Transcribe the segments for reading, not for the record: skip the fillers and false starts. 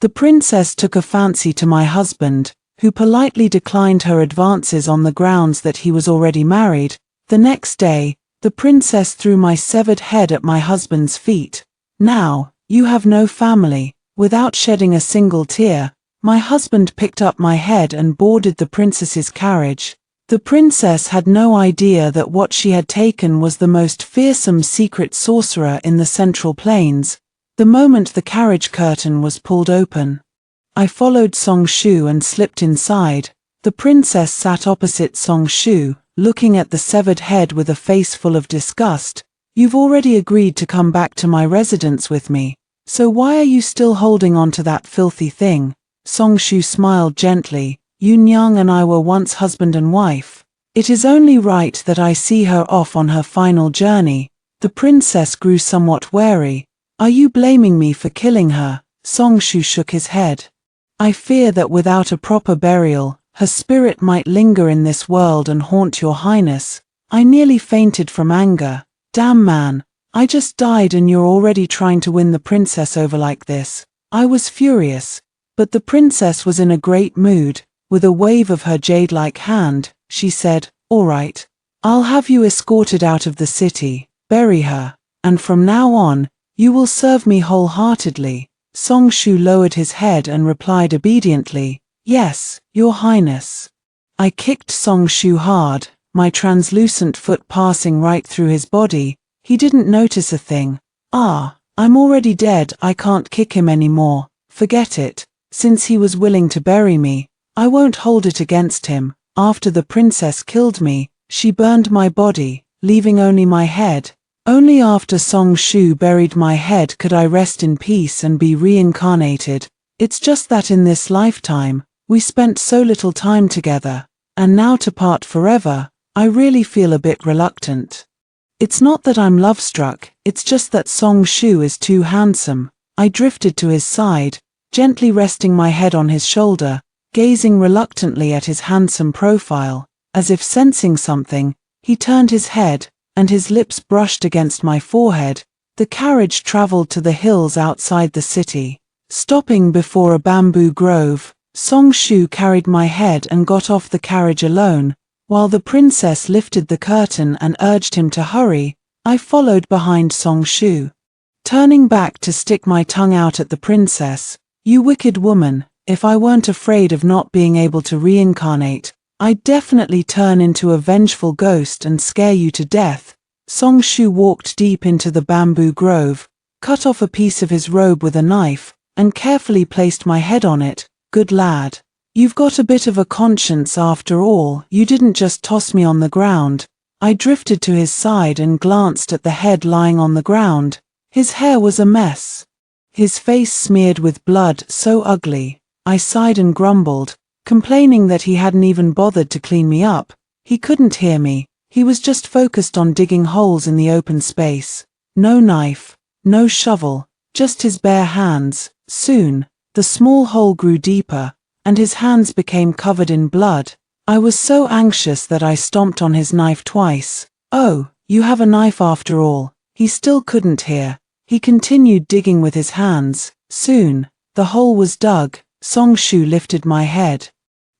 The princess took a fancy to my husband, who politely declined her advances on the grounds that he was already married. The next day, the princess threw my severed head at my husband's feet. Now, you have no family. Without shedding a single tear, my husband picked up my head and boarded the princess's carriage. The princess had no idea that what she had taken was the most fearsome secret sorcerer in the Central Plains. The moment the carriage curtain was pulled open, I followed Song Shu and slipped inside. The princess sat opposite Song Shu, looking at the severed head with a face full of disgust. You've already agreed to come back to my residence with me, so why are you still holding on to that filthy thing? Song Shu smiled gently. Yun Yang and I were once husband and wife. It is only right that I see her off on her final journey. The princess grew somewhat wary. Are you blaming me for killing her? Song Shu shook his head. I fear that without a proper burial, her spirit might linger in this world and haunt your highness. I nearly fainted from anger. Damn man, I just died and you're already trying to win the princess over like this. I was furious, but the princess was in a great mood. With a wave of her jade-like hand, she said, "All right, I'll have you escorted out of the city, bury her, and from now on, you will serve me wholeheartedly." Song Shu lowered his head and replied obediently, "Yes, your highness." I kicked Song Shu hard, my translucent foot passing right through his body. He didn't notice a thing. I'm already dead, I can't kick him anymore. Forget it. Since he was willing to bury me, I won't hold it against him. After the princess killed me, she burned my body, leaving only my head. Only after Song Shu buried my head could I rest in peace and be reincarnated. It's just that in this lifetime, we spent so little time together, and now to part forever, I really feel a bit reluctant. It's not that I'm love-struck, it's just that Song Shu is too handsome. I drifted to his side, gently resting my head on his shoulder, gazing reluctantly at his handsome profile. As if sensing something, he turned his head, and his lips brushed against my forehead. The carriage traveled to the hills outside the city. Stopping before a bamboo grove, Song Shu carried my head and got off the carriage alone. While the princess lifted the curtain and urged him to hurry, I followed behind Song Shu, turning back to stick my tongue out at the princess. "You wicked woman, if I weren't afraid of not being able to reincarnate, I'd definitely turn into a vengeful ghost and scare you to death." Song Shu walked deep into the bamboo grove, cut off a piece of his robe with a knife, and carefully placed my head on it. "Good lad. You've got a bit of a conscience after all, you didn't just toss me on the ground." I drifted to his side and glanced at the head lying on the ground. His hair was a mess, his face smeared with blood so ugly. I sighed and grumbled, complaining that he hadn't even bothered to clean me up. He couldn't hear me, he was just focused on digging holes in the open space. No knife, no shovel, just his bare hands. Soon, the small hole grew deeper, and his hands became covered in blood. I was so anxious that I stomped on his knife twice. "Oh, you have a knife after all." He still couldn't hear. He continued digging with his hands. Soon, the hole was dug. Song Shu lifted my head,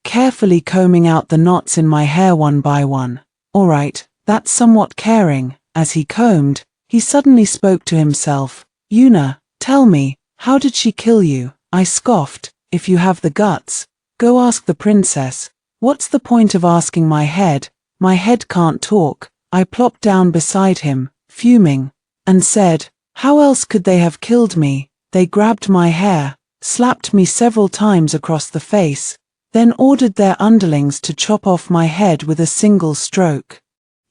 carefully combing out the knots in my hair one by one. "All right, that's somewhat caring." As he combed, he suddenly spoke to himself. "Yuna, tell me, how did she kill you?" I scoffed. "If you have the guts, go ask the princess. What's the point of asking my head? My head can't talk." I plopped down beside him, fuming, and said, "How else could they have killed me?" They grabbed my hair, slapped me several times across the face, then ordered their underlings to chop off my head with a single stroke.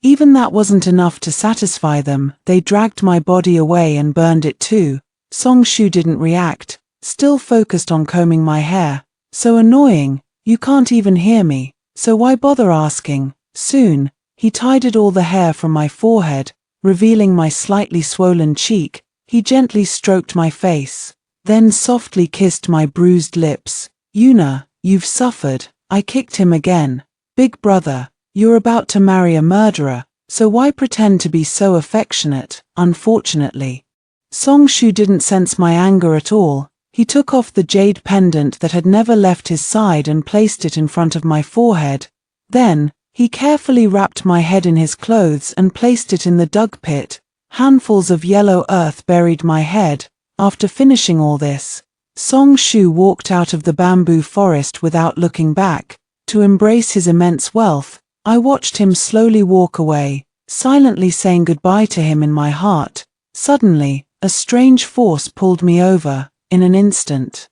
Even that wasn't enough to satisfy them. They dragged my body away and burned it too. Song Shu didn't react, still focused on combing my hair. "So annoying, you can't even hear me, so why bother asking?" Soon, he tidied all the hair from my forehead, revealing my slightly swollen cheek. He gently stroked my face, then softly kissed my bruised lips. "Yuna, you've suffered." I kicked him again. "Big brother, you're about to marry a murderer, so why pretend to be so affectionate?" Unfortunately, Song Shu didn't sense my anger at all. He took off the jade pendant that had never left his side and placed it in front of my forehead. Then, he carefully wrapped my head in his clothes and placed it in the dug pit. Handfuls of yellow earth buried my head. After finishing all this, Song Shu walked out of the bamboo forest without looking back. To embrace his immense wealth, I watched him slowly walk away, silently saying goodbye to him in my heart. Suddenly, a strange force pulled me over. In an instant,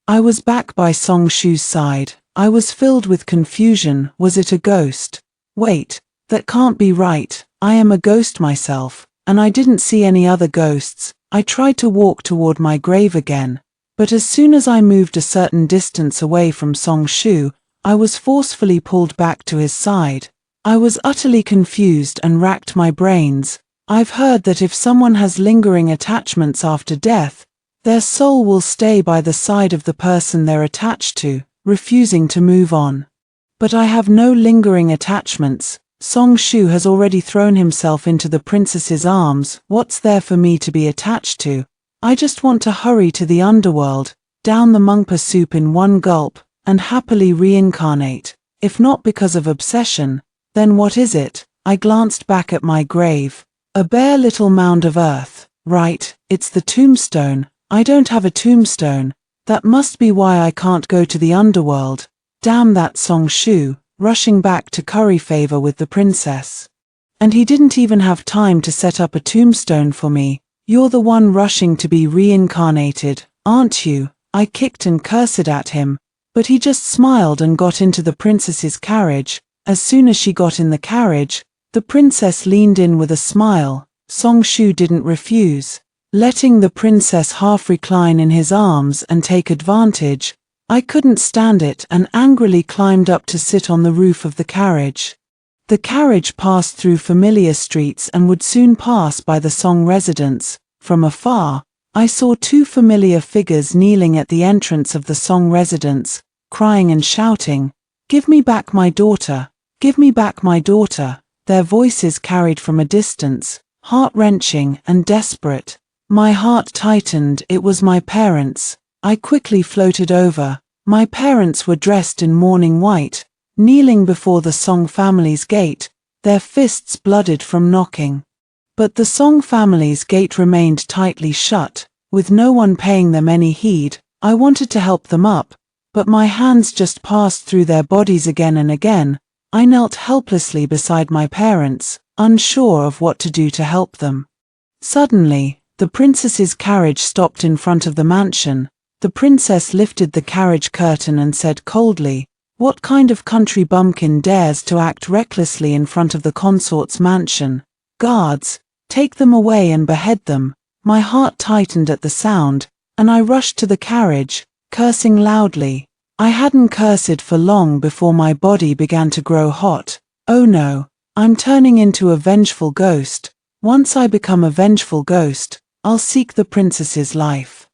I was back by Song Shu's side. I was filled with confusion. Was it a ghost? Wait, that can't be right. I am a ghost myself, and I didn't see any other ghosts. I tried to walk toward my grave again, but as soon as I moved a certain distance away from Song Shu, I was forcefully pulled back to his side. I was utterly confused and racked my brains. I've heard that if someone has lingering attachments after death, their soul will stay by the side of the person they're attached to, refusing to move on. But I have no lingering attachments. Song Shu has already thrown himself into the princess's arms. What's there for me to be attached to? I just want to hurry to the underworld, down the mungpa soup in one gulp, and happily reincarnate. If not because of obsession, then what is it? I glanced back at my grave. A bare little mound of earth. Right, it's the tombstone. I don't have a tombstone. That must be why I can't go to the underworld. Damn that Song Shu, rushing back to curry favor with the princess. And he didn't even have time to set up a tombstone for me. You're the one rushing to be reincarnated, aren't you? I kicked and cursed at him, but he just smiled and got into the princess's carriage. As soon as she got in the carriage, the princess leaned in with a smile. Song Shu didn't refuse. Letting the princess half recline in his arms and take advantage, I couldn't stand it and angrily climbed up to sit on the roof of the carriage. The carriage passed through familiar streets and would soon pass by the Song residence. From afar, I saw two familiar figures kneeling at the entrance of the Song residence, crying and shouting, "Give me back my daughter! Give me back my daughter!" Their voices carried from a distance, heart-wrenching and desperate. My heart tightened. It was my parents. I quickly floated over. My parents were dressed in mourning white, kneeling before the Song family's gate, their fists blooded from knocking. But the Song family's gate remained tightly shut, with no one paying them any heed. I wanted to help them up, but my hands just passed through their bodies again and again. I knelt helplessly beside my parents, unsure of what to do to help them. Suddenly, the princess's carriage stopped in front of the mansion. The princess lifted the carriage curtain and said coldly, "What kind of country bumpkin dares to act recklessly in front of the consort's mansion? Guards, take them away and behead them." My heart tightened at the sound, and I rushed to the carriage, cursing loudly. I hadn't cursed for long before my body began to grow hot. Oh no, I'm turning into a vengeful ghost. Once I become a vengeful ghost, I'll seek the princess's life.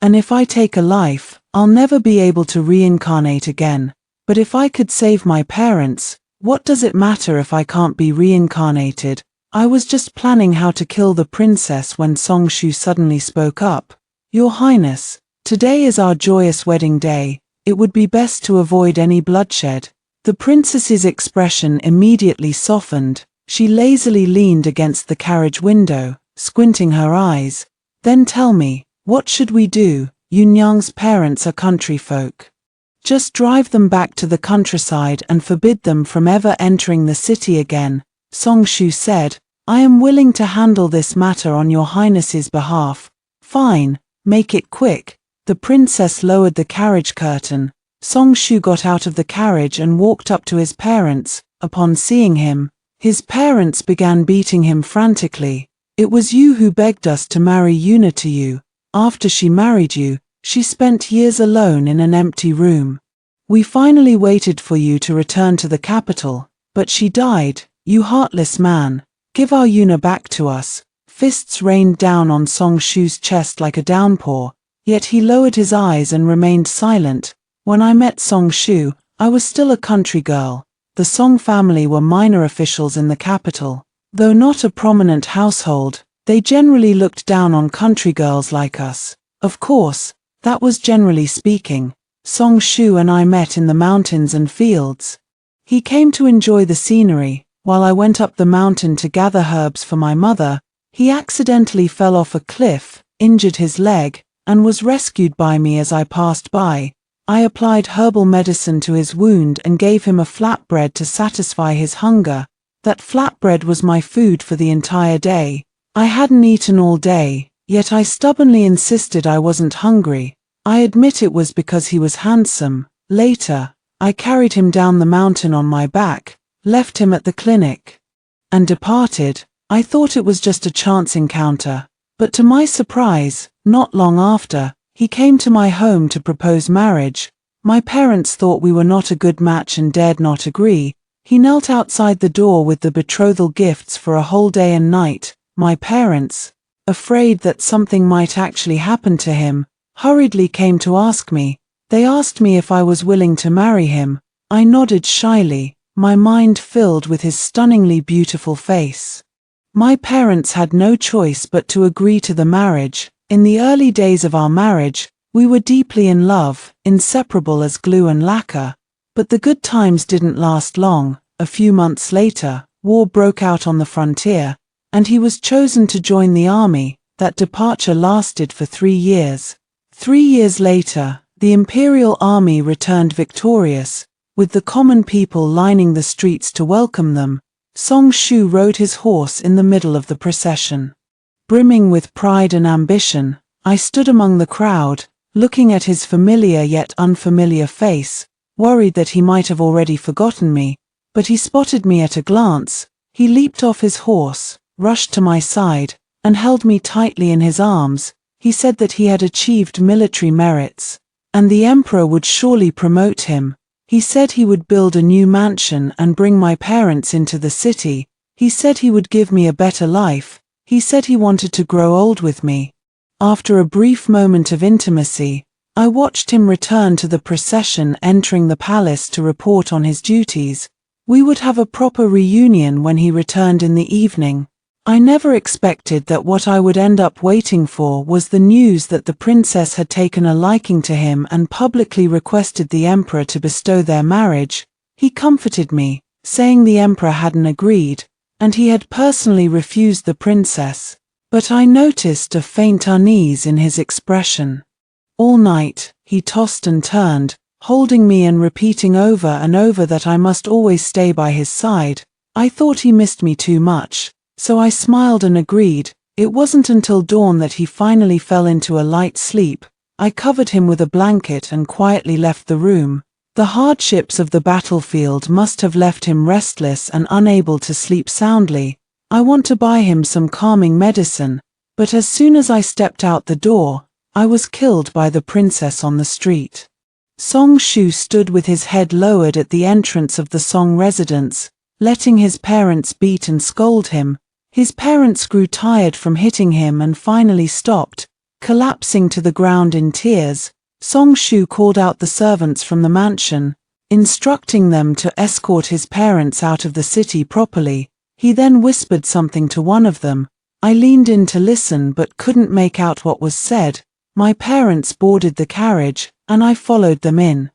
And if I take a life, I'll never be able to reincarnate again. But if I could save my parents, what does it matter if I can't be reincarnated? I was just planning how to kill the princess when Song Shu suddenly spoke up. "Your Highness, today is our joyous wedding day. It would be best to avoid any bloodshed." The princess's expression immediately softened. She lazily leaned against the carriage window, squinting her eyes. "Then tell me, what should we do? Yunyang's parents are country folk. Just drive them back to the countryside and forbid them from ever entering the city again." Song Shu said, "I am willing to handle this matter on your Highness's behalf." "Fine, make it quick." The princess lowered the carriage curtain. Song Shu got out of the carriage and walked up to his parents. Upon seeing him, his parents began beating him frantically. "It was you who begged us to marry Yuna to you. After she married you, she spent years alone in an empty room. We finally waited for you to return to the capital, but she died. You heartless man, give our Yuna back to us." Fists rained down on Song Shu's chest like a downpour, yet he lowered his eyes and remained silent. When I met Song Shu, I was still a country girl. The Song family were minor officials in the capital. Though not a prominent household, they generally looked down on country girls like us. Of course, That was generally speaking. Song Shu and I met in the mountains and fields. He came to enjoy the scenery. While I went up the mountain to gather herbs for my mother, he accidentally fell off a cliff, injured his leg, and was rescued by me as I passed by. I applied herbal medicine to his wound and gave him a flatbread to satisfy his hunger. That flatbread was my food for the entire day. I hadn't eaten all day, yet I stubbornly insisted I wasn't hungry. I admit it was because he was handsome. Later, I carried him down the mountain on my back, left him at the clinic, and departed. I thought it was just a chance encounter, but to my surprise, not long after, he came to my home to propose marriage. My parents thought we were not a good match and dared not agree. He knelt outside the door with the betrothal gifts for a whole day and night. My parents, afraid that something might actually happen to him, hurriedly came to ask me. They asked me if I was willing to marry him. I nodded shyly, my mind filled with his stunningly beautiful face. My parents had no choice but to agree to the marriage. In the early days of our marriage, we were deeply in love, inseparable as glue and lacquer. But the good times didn't last long. A few months later, war broke out on the frontier, and he was chosen to join the army. That departure lasted for 3 years. 3 years later, the Imperial Army returned victorious, with the common people lining the streets to welcome them. Song Shu rode his horse in the middle of the procession. Brimming with pride and ambition, I stood among the crowd, looking at his familiar yet unfamiliar face, worried that he might have already forgotten me, but he spotted me at a glance. He leaped off his horse, rushed to my side, and held me tightly in his arms. He said that he had achieved military merits, and the emperor would surely promote him. He said he would build a new mansion and bring my parents into the city. He said he would give me a better life. He said he wanted to grow old with me. After a brief moment of intimacy, I watched him return to the procession, entering the palace to report on his duties. We would have a proper reunion when he returned in the evening. I never expected that what I would end up waiting for was the news that the princess had taken a liking to him and publicly requested the emperor to bestow their marriage. He comforted me, saying the emperor hadn't agreed, and he had personally refused the princess. But I noticed a faint unease in his expression. All night, he tossed and turned, holding me and repeating over and over that I must always stay by his side. I thought he missed me too much, so I smiled and agreed. It wasn't until dawn that he finally fell into a light sleep. I covered him with a blanket and quietly left the room. The hardships of the battlefield must have left him restless and unable to sleep soundly. I want to buy him some calming medicine, but as soon as I stepped out the door, I was killed by the princess on the street. Song Shu stood with his head lowered at the entrance of the Song residence, letting his parents beat and scold him. His parents grew tired from hitting him and finally stopped, collapsing to the ground in tears. Song Shu called out the servants from the mansion, instructing them to escort his parents out of the city properly. He then whispered something to one of them. I leaned in to listen but couldn't make out what was said. My parents boarded the carriage, and I followed them in.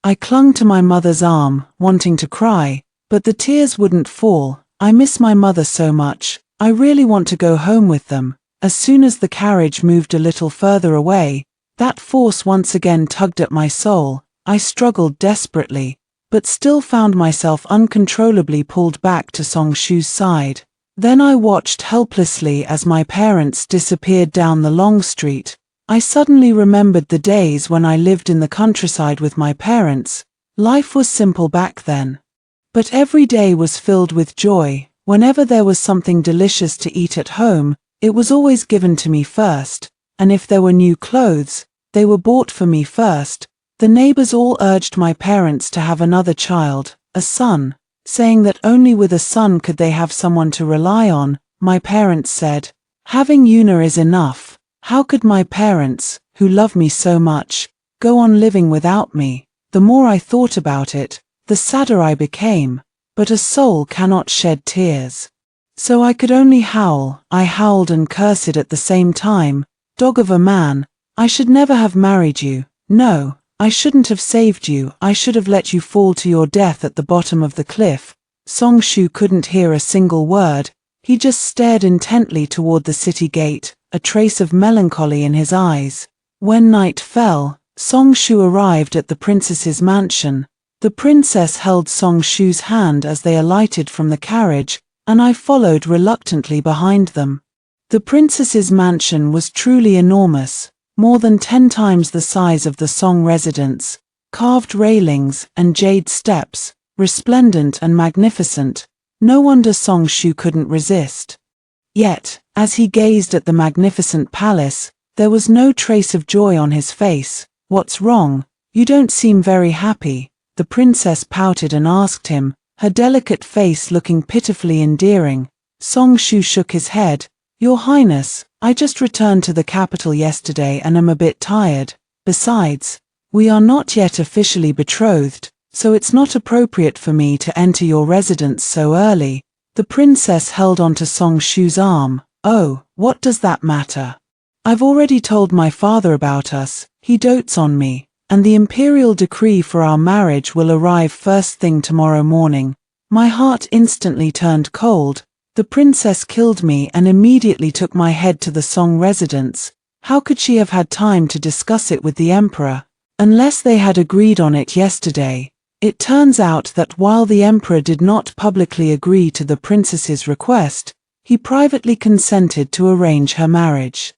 I clung to my mother's arm, wanting to cry, but the tears wouldn't fall. I miss my mother so much. I really want to go home with them. As soon as the carriage moved a little further away, that force once again tugged at my soul. I struggled desperately, but still found myself uncontrollably pulled back to Song Shu's side. Then I watched helplessly as my parents disappeared down the long street. I suddenly remembered the days when I lived in the countryside with my parents. Life was simple back then, but every day was filled with joy. Whenever there was something delicious to eat at home, it was always given to me first, and if there were new clothes, they were bought for me first. The neighbors all urged my parents to have another child, a son, saying that only with a son could they have someone to rely on. My parents said, "Having Yuna is enough." How could my parents, who love me so much, go on living without me? The more I thought about it, the sadder I became. But a soul cannot shed tears. So I could only howl. I howled and cursed at the same time. Dog of a man, I should never have married you. No, I shouldn't have saved you. I should have let you fall to your death at the bottom of the cliff." Song Shu couldn't hear a single word. He just stared intently toward the city gate, a trace of melancholy in his eyes. When night fell, Song Shu arrived at the princess's mansion. The princess held Song Shu's hand as they alighted from the carriage, and I followed reluctantly behind them. The princess's mansion was truly enormous, more than 10 times the size of the Song residence. Carved railings and jade steps, resplendent and magnificent. No wonder Song Shu couldn't resist. Yet, as he gazed at the magnificent palace, there was no trace of joy on his face. "What's wrong? You don't seem very happy." The princess pouted and asked him, her delicate face looking pitifully endearing. Song Shu shook his head. "Your Highness, I just returned to the capital yesterday and am a bit tired. Besides, we are not yet officially betrothed, so it's not appropriate for me to enter your residence so early." The princess held onto Song Shu's arm. "Oh, what does that matter? I've already told my father about us. He dotes on me, and the imperial decree for our marriage will arrive first thing tomorrow morning." My heart instantly turned cold. The princess killed me and immediately took my head to the Song residence. How could she have had time to discuss it with the emperor? Unless they had agreed on it yesterday. It turns out that while the emperor did not publicly agree to the princess's request, he privately consented to arrange her marriage.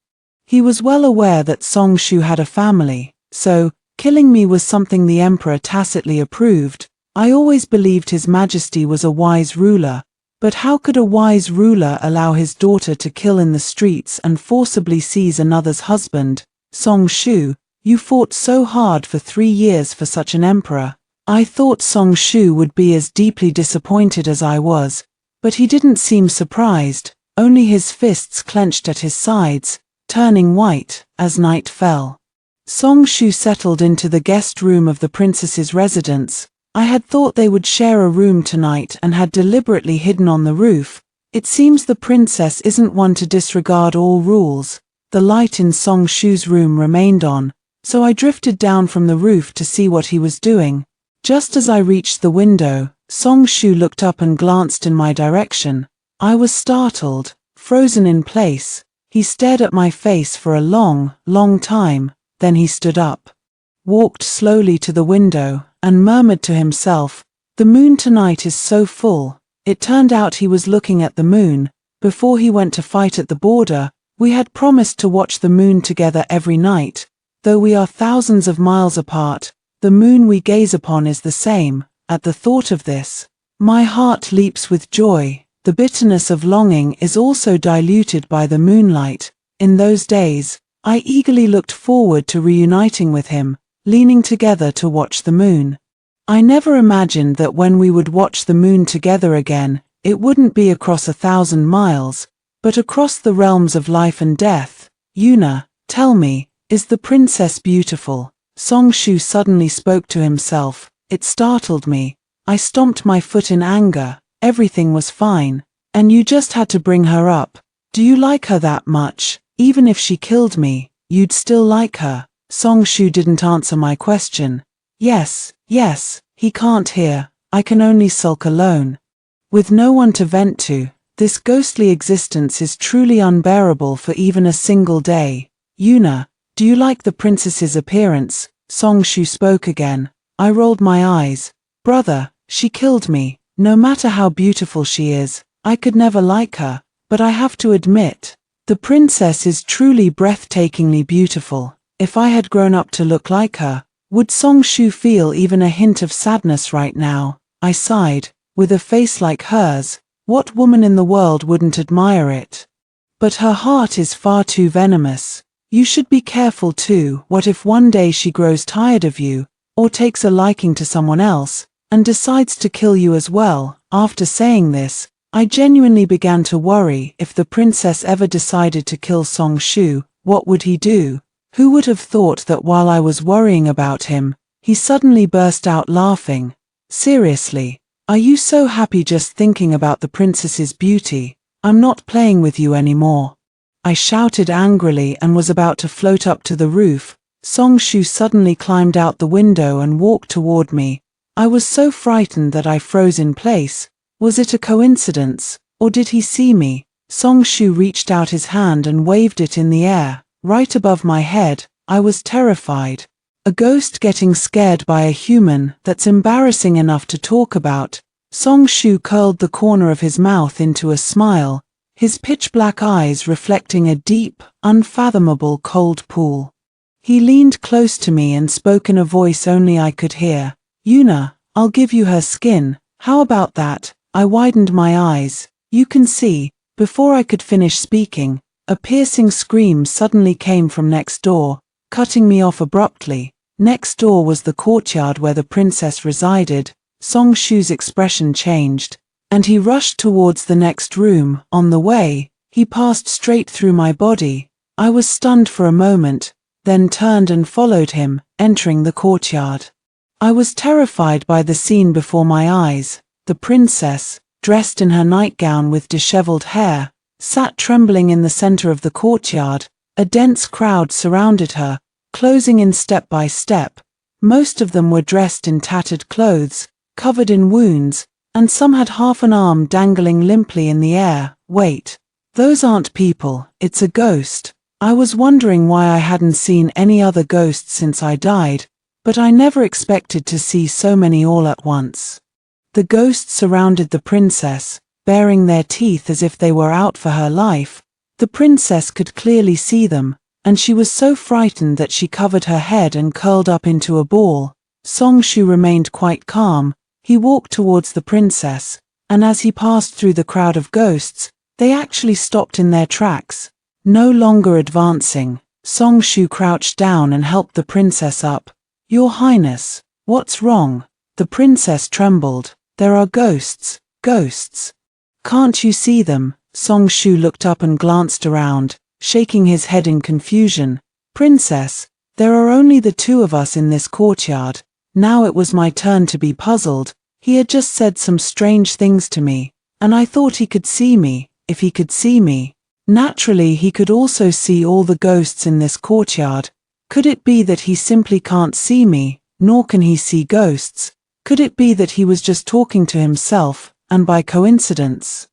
He was well aware that Song Shu had a family, so killing me was something the emperor tacitly approved. I always believed His Majesty was a wise ruler, but how could a wise ruler allow his daughter to kill in the streets and forcibly seize another's husband? Song Shu, you fought so hard for 3 years for such an emperor. I thought Song Shu would be as deeply disappointed as I was, but he didn't seem surprised, only his fists clenched at his sides, turning white as night fell. Song Shu settled into the guest room of the princess's residence. I had thought they would share a room tonight and had deliberately hidden on the roof. It seems the princess isn't one to disregard all rules. The light in Song Shu's room remained on, so I drifted down from the roof to see what he was doing. Just as I reached the window, Song Shu looked up and glanced in my direction. I was startled, frozen in place. He stared at my face for a long, long time, then he stood up, walked slowly to the window, and murmured to himself, "The moon tonight is so full." It turned out he was looking at the moon. Before he went to fight at the border, we had promised to watch the moon together every night. Though we are thousands of miles apart, the moon we gaze upon is the same. At the thought of this, my heart leaps with joy. The bitterness of longing is also diluted by the moonlight. In those days, I eagerly looked forward to reuniting with him, leaning together to watch the moon. I never imagined that when we would watch the moon together again, it wouldn't be across 1,000 miles, but across the realms of life and death. "Yuna, tell me, is the princess beautiful?" Song Shu suddenly spoke to himself. It startled me. I stomped my foot in anger. Everything was fine, and you just had to bring her up. Do you like her that much? Even if she killed me, you'd still like her? Song Shu didn't answer my question. Yes, he can't hear. I can only sulk alone. With no one to vent to, this ghostly existence is truly unbearable for even a single day. "Yuna, do you like the princess's appearance?" Song Shu spoke again. I rolled my eyes. "Brother, she killed me. No matter how beautiful she is, I could never like her, but I have to admit, the princess is truly breathtakingly beautiful. If I had grown up to look like her, would Song Shu feel even a hint of sadness right now?" I sighed. With a face like hers, what woman in the world wouldn't admire it? But her heart is far too venomous. You should be careful too. What if one day she grows tired of you, or takes a liking to someone else, and decides to kill you as well? After saying this, I genuinely began to worry. If the princess ever decided to kill Song Shu, what would he do? Who would have thought that while I was worrying about him, he suddenly burst out laughing? "Seriously, are you so happy just thinking about the princess's beauty? I'm not playing with you anymore." I shouted angrily and was about to float up to the roof. Song Shu suddenly climbed out the window and walked toward me. I was so frightened that I froze in place. Was it a coincidence, or did he see me? Song Shu reached out his hand and waved it in the air, right above my head. I was terrified. A ghost getting scared by a human, that's embarrassing enough to talk about. Song Shu curled the corner of his mouth into a smile, his pitch-black eyes reflecting a deep, unfathomable cold pool. He leaned close to me and spoke in a voice only I could hear. Yuna, I'll give you her skin, how about that? I widened my eyes. You can see. Before I could finish speaking, a piercing scream suddenly came from next door, cutting me off abruptly. Next door was the courtyard where the princess resided. Song Shu's expression changed, and he rushed towards the next room. On the way, he passed straight through my body. I was stunned for a moment, then turned and followed him, entering the courtyard. I was terrified by the scene before my eyes. The princess, dressed in her nightgown with disheveled hair, sat trembling in the center of the courtyard. A dense crowd surrounded her, closing in step by step. Most of them were dressed in tattered clothes, covered in wounds, and some had half an arm dangling limply in the air. Wait, those aren't people, it's a ghost. I was wondering why I hadn't seen any other ghosts since I died, but I never expected to see so many all at once. The ghosts surrounded the princess, baring their teeth as if they were out for her life. The princess could clearly see them, and she was so frightened that she covered her head and curled up into a ball. Song Shu remained quite calm. He walked towards the princess, and as he passed through the crowd of ghosts, they actually stopped in their tracks. No longer advancing, Song Shu crouched down and helped the princess up. Your Highness, what's wrong? The princess trembled. There are ghosts, ghosts. Can't you see them? Song Shu looked up and glanced around, shaking his head in confusion. Princess, there are only the two of us in this courtyard. Now it was my turn to be puzzled. He had just said some strange things to me, and I thought he could see me. If he could see me, naturally he could also see all the ghosts in this courtyard. Could it be that he simply can't see me, nor can he see ghosts? Could it be that he was just talking to himself, and by coincidence,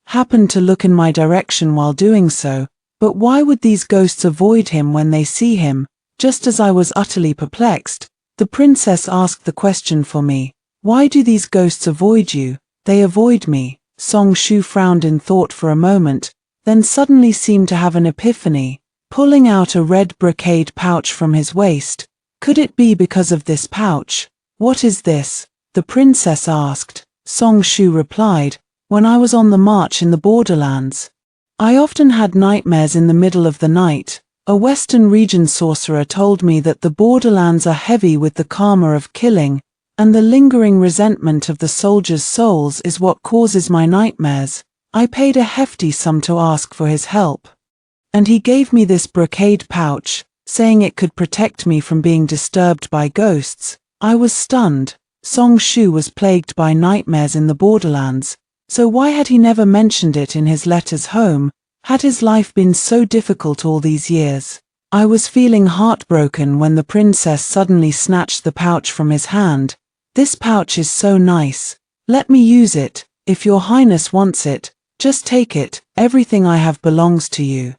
happened to look in my direction while doing so? But why would these ghosts avoid him when they see him? Just as I was utterly perplexed, the princess asked the question for me. Why do these ghosts avoid you? They avoid me. Song Shu frowned in thought for a moment, then suddenly seemed to have an epiphany, pulling out a red brocade pouch from his waist. Could it be because of this pouch? What is this? The princess asked. Song Shu replied, when I was on the march in the borderlands, I often had nightmares in the middle of the night. A Western region sorcerer told me that the borderlands are heavy with the karma of killing, and the lingering resentment of the soldiers' souls is what causes my nightmares. I paid a hefty sum to ask for his help, and he gave me this brocade pouch, saying it could protect me from being disturbed by ghosts. I was stunned. Song Shu was plagued by nightmares in the borderlands, so why had he never mentioned it in his letters home? Had his life been so difficult all these years? I was feeling heartbroken when the princess suddenly snatched the pouch from his hand. This pouch is so nice. Let me use it. If your highness wants it, just take it. Everything I have belongs to you.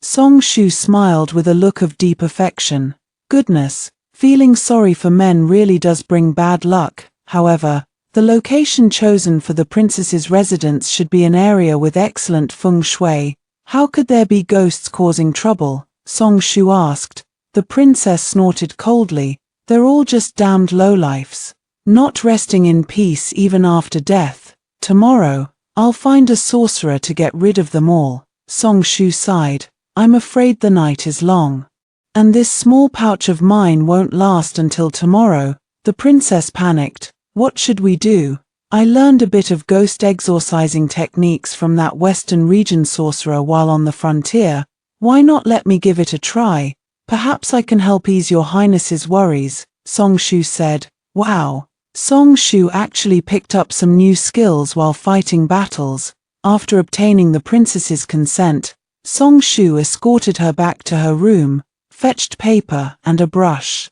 Song Shu smiled with a look of deep affection. Goodness, feeling sorry for men really does bring bad luck. However, the location chosen for the princess's residence should be an area with excellent feng shui. How could there be ghosts causing trouble? Song Shu asked. The princess snorted coldly. They're all just damned lowlifes, not resting in peace even after death. Tomorrow, I'll find a sorcerer to get rid of them all. Song Shu sighed. I'm afraid the night is long, and this small pouch of mine won't last until tomorrow. The princess panicked. What should we do? I learned a bit of ghost exorcising techniques from that Western region sorcerer while on the frontier. Why not let me give it a try? Perhaps I can help ease your highness's worries, Song Shu said. Wow. Song Shu actually picked up some new skills while fighting battles. After obtaining the princess's consent, Song Shu escorted her back to her room, fetched paper and a brush,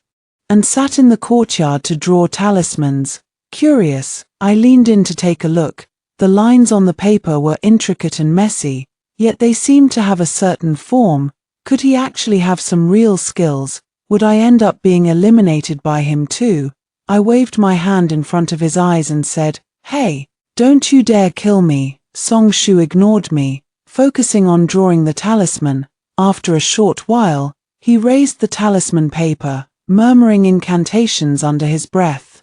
and sat in the courtyard to draw talismans. Curious, I leaned in to take a look. The lines on the paper were intricate and messy, yet they seemed to have a certain form. Could he actually have some real skills? Would I end up being eliminated by him too? I waved my hand in front of his eyes and said, "Hey, don't you dare kill me." Song Shu ignored me, focusing on drawing the talisman. After a short while, he raised the talisman paper, murmuring incantations under his breath.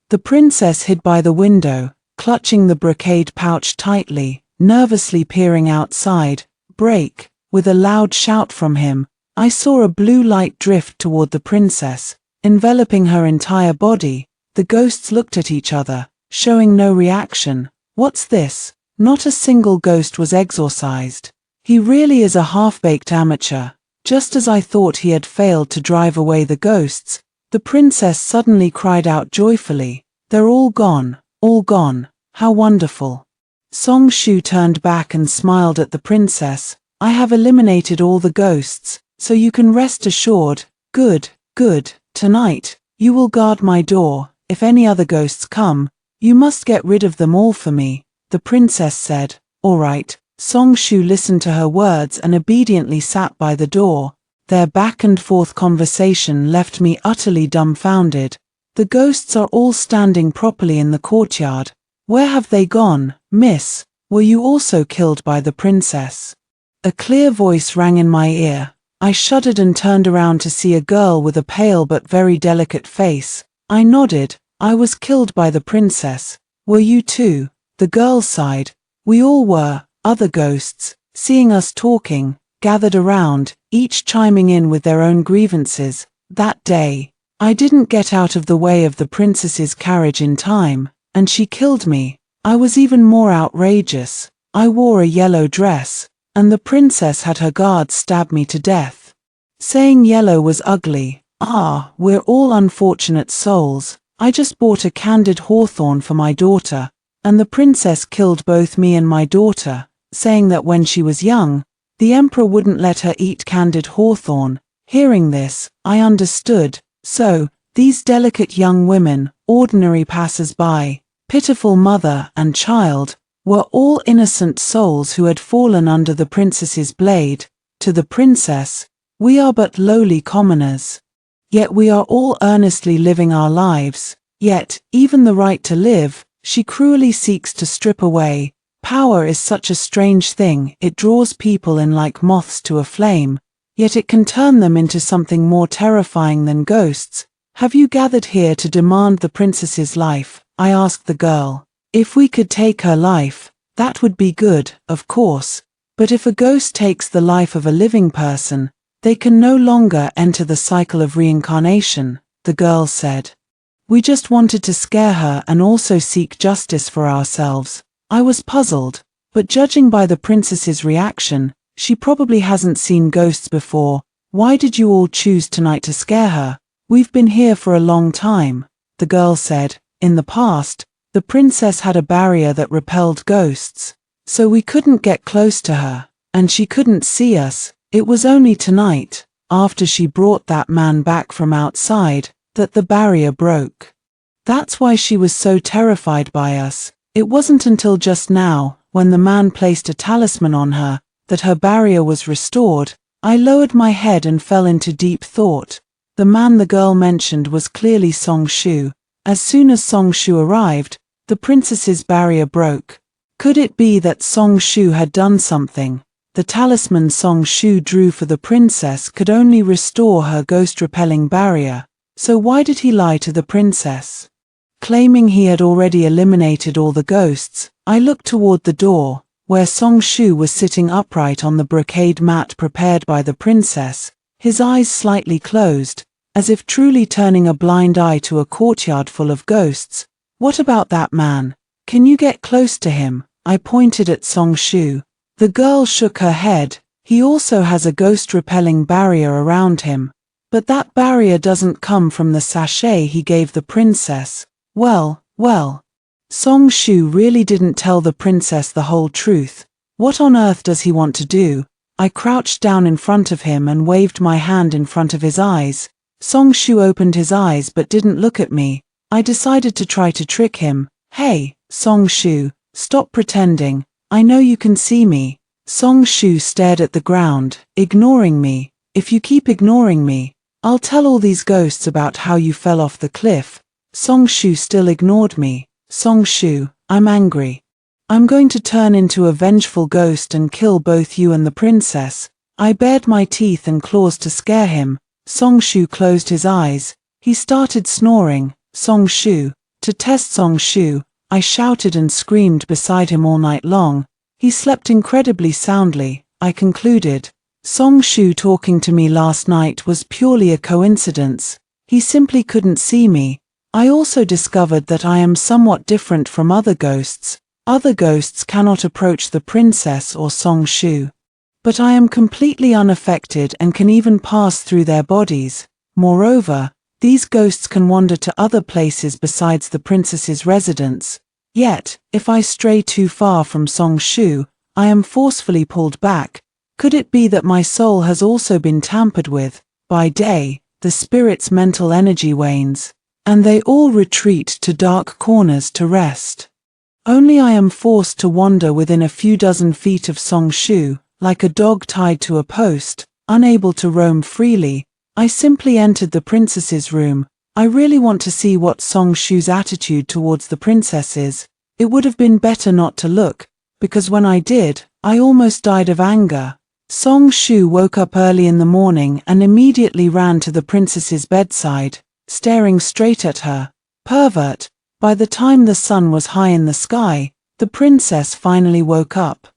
The princess hid by the window, clutching the brocade pouch tightly, nervously peering outside. "Break!" With a loud shout from him, I saw a blue light drift toward the princess, enveloping her entire body. The ghosts looked at each other, showing no reaction. What's this? Not a single ghost was exorcised. He really is a half-baked amateur. Just as I thought he had failed to drive away the ghosts, the princess suddenly cried out joyfully, "They're all gone, all gone. How wonderful." Song Shu turned back and smiled at the princess. "I have eliminated all the ghosts, so you can rest assured." "Good, good. Tonight, you will guard my door. If any other ghosts come, you must get rid of them all for me," the princess said. "All right." Song Shu listened to her words and obediently sat by the door. Their back and forth conversation left me utterly dumbfounded. The ghosts are all standing properly in the courtyard. Where have they gone? "Miss, were you also killed by the princess?" A clear voice rang in my ear. I shuddered and turned around to see a girl with a pale but very delicate face. I nodded. "I was killed by the princess. Were you too?" The girl sighed. "We all were." Other ghosts, seeing us talking, gathered around, each chiming in with their own grievances. "That day, I didn't get out of the way of the princess's carriage in time, and she killed me. I was even more outrageous. I wore a yellow dress, and the princess had her guards stab me to death, saying yellow was ugly. Ah, we're all unfortunate souls. I just bought a candied hawthorn for my daughter, and the princess killed both me and my daughter, saying that when she was young, the emperor wouldn't let her eat candied hawthorn." Hearing this, I understood. So, these delicate young women, ordinary passers-by, pitiful mother and child, were all innocent souls who had fallen under the princess's blade. To the princess, we are but lowly commoners. Yet we are all earnestly living our lives. Yet, even the right to live, she cruelly seeks to strip away. Power is such a strange thing. It draws people in like moths to a flame, yet it can turn them into something more terrifying than ghosts. "Have you gathered here to demand the princess's life?" I asked the girl. "If we could take her life, that would be good, of course. But if a ghost takes the life of a living person, they can no longer enter the cycle of reincarnation," the girl said. "We just wanted to scare her and also seek justice for ourselves." I was puzzled, but judging by the princess's reaction, she probably hasn't seen ghosts before. "Why did you all choose tonight to scare her?" "We've been here for a long time," the girl said. "In the past, the princess had a barrier that repelled ghosts, so we couldn't get close to her, and she couldn't see us. It was only tonight, after she brought that man back from outside, that the barrier broke. That's why she was so terrified by us. It wasn't until just now, when the man placed a talisman on her, that her barrier was restored." I lowered my head and fell into deep thought. The man the girl mentioned was clearly Song Shu. As soon as Song Shu arrived, the princess's barrier broke. Could it be that Song Shu had done something? The talisman Song Shu drew for the princess could only restore her ghost-repelling barrier. So why did he lie to the princess, claiming he had already eliminated all the ghosts? I looked toward the door, where Song Shu was sitting upright on the brocade mat prepared by the princess, his eyes slightly closed, as if truly turning a blind eye to a courtyard full of ghosts. "What about that man? Can you get close to him?" I pointed at Song Shu. The girl shook her head. "He also has a ghost-repelling barrier around him. But that barrier doesn't come from the sachet he gave the princess." Well, Song Shu really didn't tell the princess the whole truth. What on earth does he want to do? I crouched down in front of him and waved my hand in front of his eyes. Song Shu opened his eyes but didn't look at me. I decided to try to trick him. Hey, Song Shu, stop pretending. I know you can see me. Song Shu stared at the ground, ignoring me. If you keep ignoring me, I'll tell all these ghosts about how you fell off the cliff. Song Shu still ignored me. Song Shu, I'm angry. I'm going to turn into a vengeful ghost and kill both you and the princess. I bared my teeth and claws to scare him. Song Shu closed his eyes. He started snoring. Song Shu. To test Song Shu, I shouted and screamed beside him all night long. He slept incredibly soundly. I concluded. Song Shu talking to me last night was purely a coincidence. He simply couldn't see me. I also discovered that I am somewhat different from other ghosts. Other ghosts cannot approach the princess or Song Shu. But I am completely unaffected and can even pass through their bodies. Moreover, these ghosts can wander to other places besides the princess's residence. Yet, if I stray too far from Song Shu, I am forcefully pulled back. Could it be that my soul has also been tampered with? By day, the spirit's mental energy wanes, and they all retreat to dark corners to rest. Only I am forced to wander within a few dozen feet of Song Shu, like a dog tied to a post, unable to roam freely. I simply entered the princess's room. I really want to see what Song Shu's attitude towards the princess is. It would have been better not to look, because when I did, I almost died of anger. Song Shu woke up early in the morning and immediately ran to the princess's bedside, staring straight at her. Pervert. By the time the sun was high in the sky, the princess finally woke up.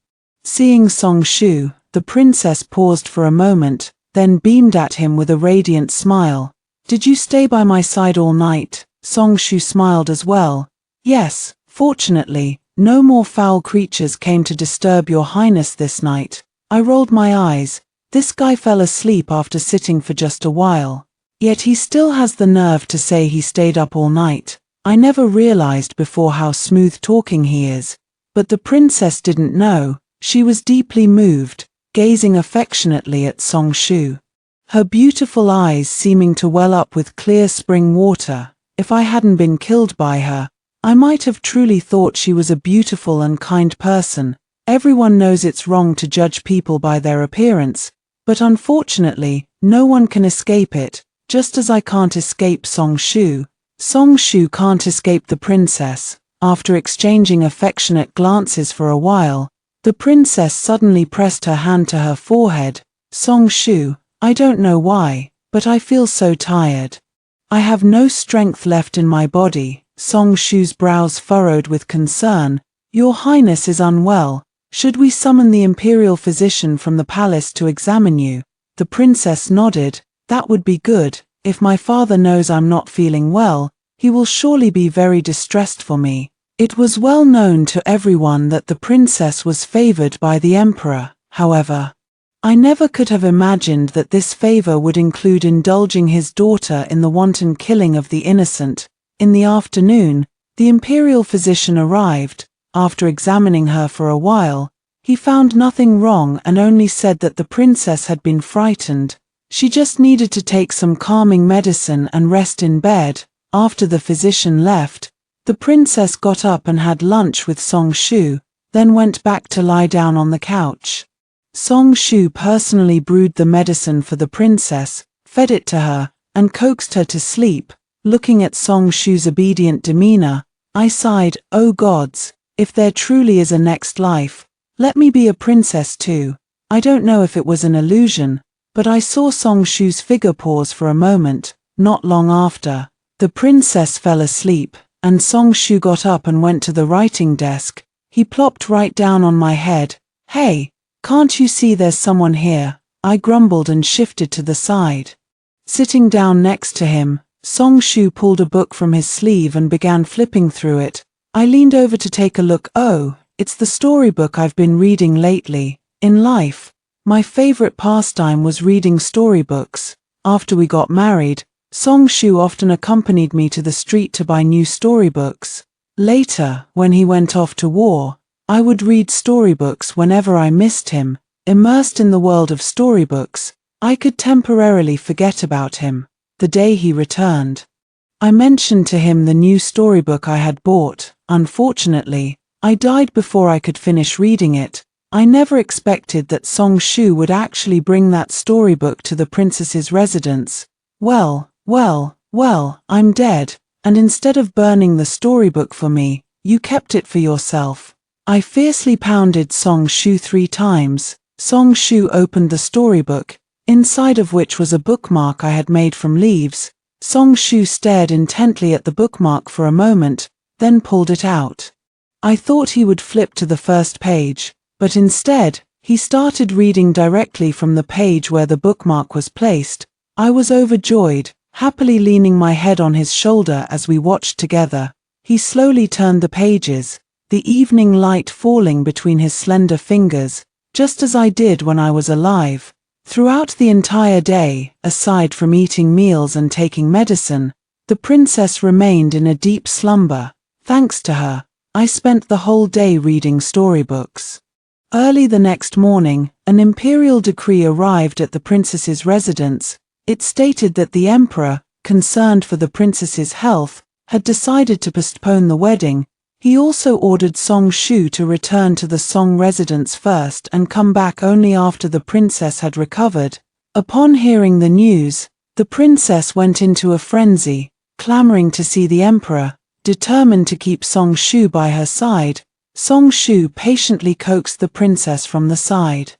Seeing Song Shu, the princess paused for a moment, then beamed at him with a radiant smile. Did you stay by my side all night? Song Shu smiled as well. Yes, fortunately, no more foul creatures came to disturb your highness this night. I rolled my eyes. This guy fell asleep after sitting for just a while. Yet he still has the nerve to say he stayed up all night. I never realized before how smooth talking he is. But the princess didn't know. She was deeply moved, gazing affectionately at Song Shu. Her beautiful eyes seeming to well up with clear spring water. If I hadn't been killed by her, I might have truly thought she was a beautiful and kind person. Everyone knows it's wrong to judge people by their appearance, but unfortunately, no one can escape it, just as I can't escape Song Shu. Song Shu can't escape the princess. After exchanging affectionate glances for a while, the princess suddenly pressed her hand to her forehead. Song Shu, I don't know why, but I feel so tired. I have no strength left in my body. Song Shu's brows furrowed with concern. Your highness is unwell. Should we summon the imperial physician from the palace to examine you? The princess nodded. That would be good. If my father knows I'm not feeling well, he will surely be very distressed for me. It was well known to everyone that the princess was favored by the emperor. However, I never could have imagined that this favor would include indulging his daughter in the wanton killing of the innocent. In the afternoon, the imperial physician arrived. After examining her for a while, he found nothing wrong and only said that the princess had been frightened. She just needed to take some calming medicine and rest in bed. After the physician left, the princess got up and had lunch with Song Shu, then went back to lie down on the couch. Song Shu personally brewed the medicine for the princess, fed it to her, and coaxed her to sleep. Looking at Song Shu's obedient demeanor, I sighed, oh gods, if there truly is a next life, let me be a princess too. I don't know if it was an illusion, but I saw Song Shu's figure pause for a moment. Not long after, the princess fell asleep, and Song Shu got up and went to the writing desk. He plopped right down on my head. Hey, can't you see there's someone here? I grumbled and shifted to the side. Sitting down next to him, Song Shu pulled a book from his sleeve and began flipping through it. I leaned over to take a look. Oh, it's the storybook I've been reading lately. In life, my favorite pastime was reading storybooks. After we got married, Song Shu often accompanied me to the street to buy new storybooks. Later, when he went off to war, I would read storybooks whenever I missed him. Immersed in the world of storybooks, I could temporarily forget about him. The day he returned, I mentioned to him the new storybook I had bought. Unfortunately, I died before I could finish reading it. I never expected that Song Shu would actually bring that storybook to the princess's residence. Well, I'm dead, and instead of burning the storybook for me, you kept it for yourself. I fiercely pounded Song Shu 3 times. Song Shu opened the storybook, inside of which was a bookmark I had made from leaves. Song Shu stared intently at the bookmark for a moment, then pulled it out. I thought he would flip to the first page, but instead, he started reading directly from the page where the bookmark was placed. I was overjoyed, happily leaning my head on his shoulder as we watched together. He slowly turned the pages, the evening light falling between his slender fingers, just as I did when I was alive. Throughout the entire day, aside from eating meals and taking medicine, the princess remained in a deep slumber. Thanks to her, I spent the whole day reading storybooks. Early the next morning, an imperial decree arrived at the princess's residence. It stated that the emperor, concerned for the princess's health, had decided to postpone the wedding. He also ordered Song Shu to return to the Song residence first and come back only after the princess had recovered. Upon hearing the news, the princess went into a frenzy, clamoring to see the emperor. Determined to keep Song Shu by her side, Song Shu patiently coaxed the princess from the side.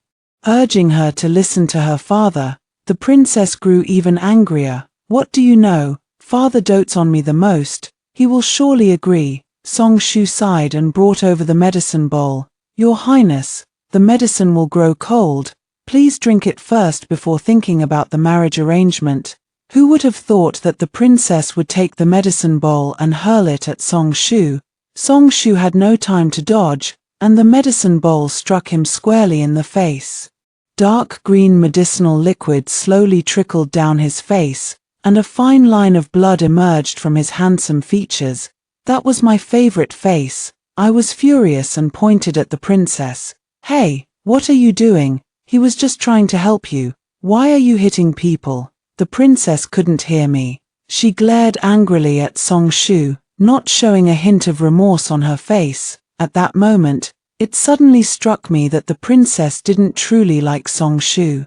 Urging her to listen to her father, the princess grew even angrier. What do you know? Father dotes on me the most. He will surely agree. Song Shu sighed and brought over the medicine bowl. Your Highness, the medicine will grow cold. Please drink it first before thinking about the marriage arrangement. Who would have thought that the princess would take the medicine bowl and hurl it at Song Shu? Song Shu had no time to dodge, and the medicine bowl struck him squarely in the face. Dark green medicinal liquid slowly trickled down his face, and a fine line of blood emerged from his handsome features. That was my favorite face. I was furious and pointed at the princess. Hey, what are you doing? He was just trying to help you. Why are you hitting people? The princess couldn't hear me. She glared angrily at Song Shu, not showing a hint of remorse on her face. At that moment, it suddenly struck me that the princess didn't truly like Song Shu.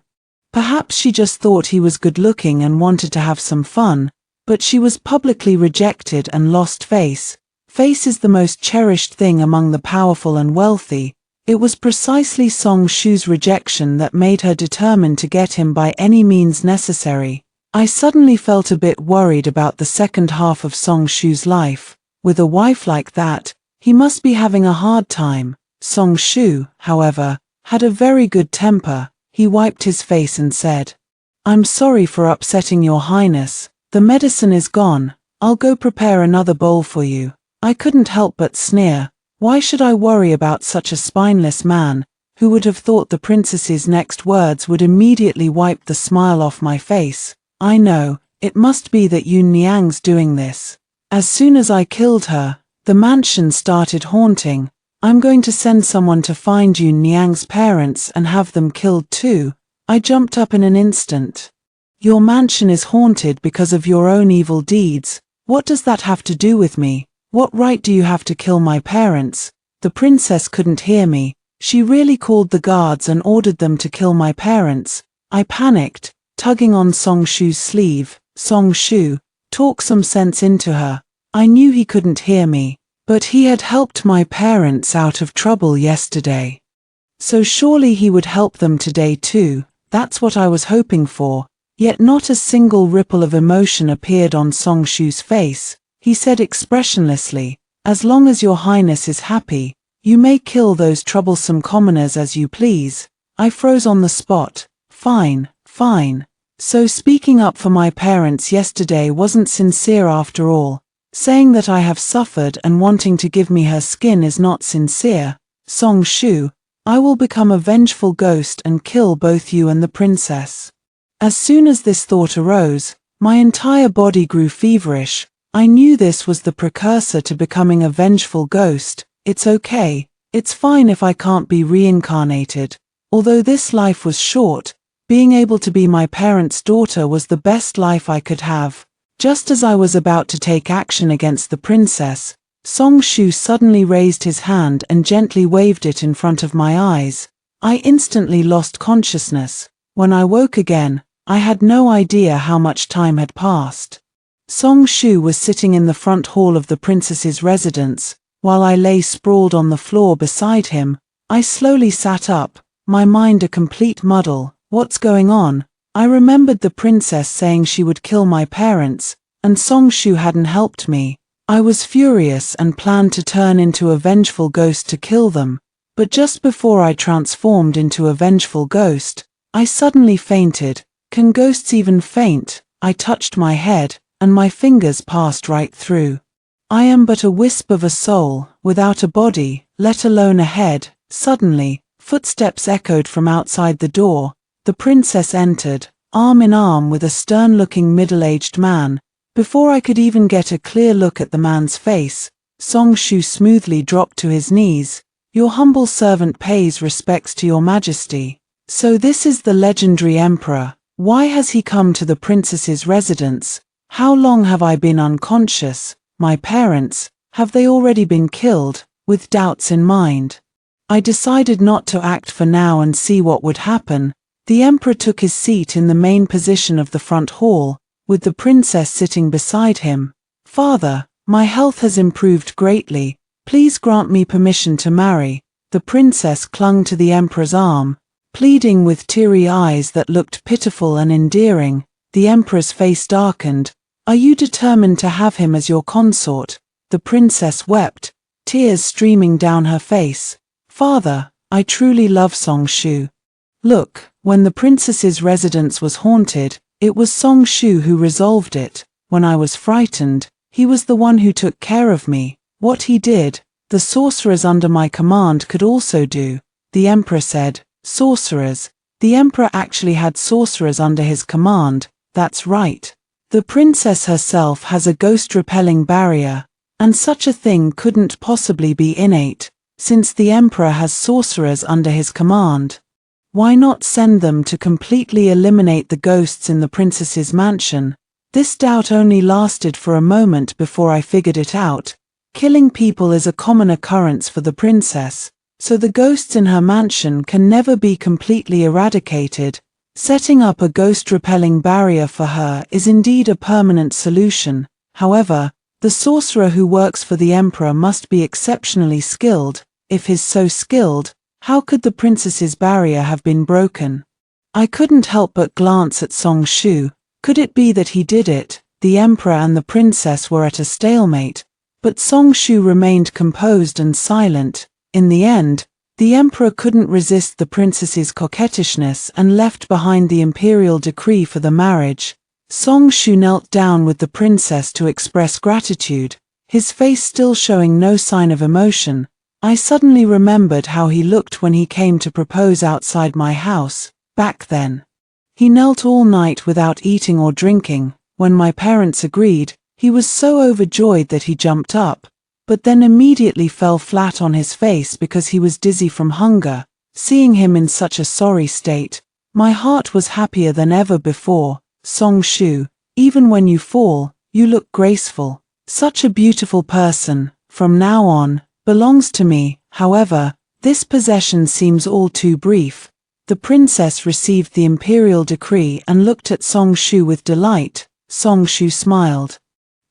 Perhaps she just thought he was good-looking and wanted to have some fun, but she was publicly rejected and lost face. Face is the most cherished thing among the powerful and wealthy. It was precisely Song Shu's rejection that made her determined to get him by any means necessary. I suddenly felt a bit worried about the second half of Song Shu's life. With a wife like that, he must be having a hard time. Song Shu, however, had a very good temper. He wiped his face and said, I'm sorry for upsetting your highness. The medicine is gone. I'll go prepare another bowl for you. I couldn't help but sneer. Why should I worry about such a spineless man? Who would have thought the princess's next words would immediately wipe the smile off my face? I know, it must be that Yun Niang's doing this. As soon as I killed her, the mansion started haunting. I'm going to send someone to find Yun Niang's parents and have them killed too. I jumped up in an instant. Your mansion is haunted because of your own evil deeds. What does that have to do with me? What right do you have to kill my parents? The princess couldn't hear me. She really called the guards and ordered them to kill my parents. I panicked, tugging on Song Shu's sleeve. Song Shu, talk some sense into her. I knew he couldn't hear me, but he had helped my parents out of trouble yesterday. So surely he would help them today too. That's what I was hoping for. Yet not a single ripple of emotion appeared on Song Shu's face. He said expressionlessly, as long as your highness is happy, you may kill those troublesome commoners as you please. I froze on the spot. Fine. So speaking up for my parents yesterday wasn't sincere after all. Saying that I have suffered and wanting to give me her skin is not sincere. Song Shu, I will become a vengeful ghost and kill both you and the princess. As soon as this thought arose, my entire body grew feverish. I knew this was the precursor to becoming a vengeful ghost. It's okay. It's fine if I can't be reincarnated. Although this life was short, being able to be my parents' daughter was the best life I could have. Just as I was about to take action against the princess, Song Shu suddenly raised his hand and gently waved it in front of my eyes. I instantly lost consciousness. When I woke again, I had no idea how much time had passed. Song Shu was sitting in the front hall of the princess's residence, while I lay sprawled on the floor beside him. I slowly sat up, my mind a complete muddle. What's going on? I remembered the princess saying she would kill my parents, and Song Shu hadn't helped me. I was furious and planned to turn into a vengeful ghost to kill them, but just before I transformed into a vengeful ghost, I suddenly fainted. Can ghosts even faint? I touched my head, and my fingers passed right through. I am but a wisp of a soul, without a body, let alone a head. Suddenly, footsteps echoed from outside the door. The princess entered, arm in arm with a stern-looking middle-aged man. Before I could even get a clear look at the man's face, Song Shu smoothly dropped to his knees. Your humble servant pays respects to your majesty. So this is the legendary emperor. Why has he come to the princess's residence? How long have I been unconscious? My parents, have they already been killed? With doubts in mind, I decided not to act for now and see what would happen. The emperor took his seat in the main position of the front hall, with the princess sitting beside him. Father, my health has improved greatly. Please grant me permission to marry. The princess clung to the emperor's arm, pleading with teary eyes that looked pitiful and endearing. The emperor's face darkened. Are you determined to have him as your consort? The princess wept, tears streaming down her face. Father, I truly love Song Shu. Look, when the princess's residence was haunted, it was Song Shu who resolved it. When I was frightened, he was the one who took care of me. What he did, the sorcerers under my command could also do. The emperor said, sorcerers. The emperor actually had sorcerers under his command. That's right. The princess herself has a ghost-repelling barrier, and such a thing couldn't possibly be innate, since the emperor has sorcerers under his command. Why not send them to completely eliminate the ghosts in the princess's mansion? This doubt only lasted for a moment before I figured it out. Killing people is a common occurrence for the princess, so the ghosts in her mansion can never be completely eradicated. Setting up a ghost-repelling barrier for her is indeed a permanent solution. However, the sorcerer who works for the emperor must be exceptionally skilled. If he's so skilled, how could the princess's barrier have been broken? I couldn't help but glance at Song Shu. Could it be that he did it? The emperor and the princess were at a stalemate, but Song Shu remained composed and silent. In the end, the emperor couldn't resist the princess's coquettishness and left behind the imperial decree for the marriage. Song Shu knelt down with the princess to express gratitude, his face still showing no sign of emotion. I suddenly remembered how he looked when he came to propose outside my house. Back then, he knelt all night without eating or drinking. When my parents agreed, he was so overjoyed that he jumped up, but then immediately fell flat on his face because he was dizzy from hunger. Seeing him in such a sorry state, my heart was happier than ever before. Song Shu, even when you fall, you look graceful. Such a beautiful person, from now on, belongs to me. However, this possession seems all too brief. The princess received the imperial decree and looked at Song Shu with delight. Song Shu smiled,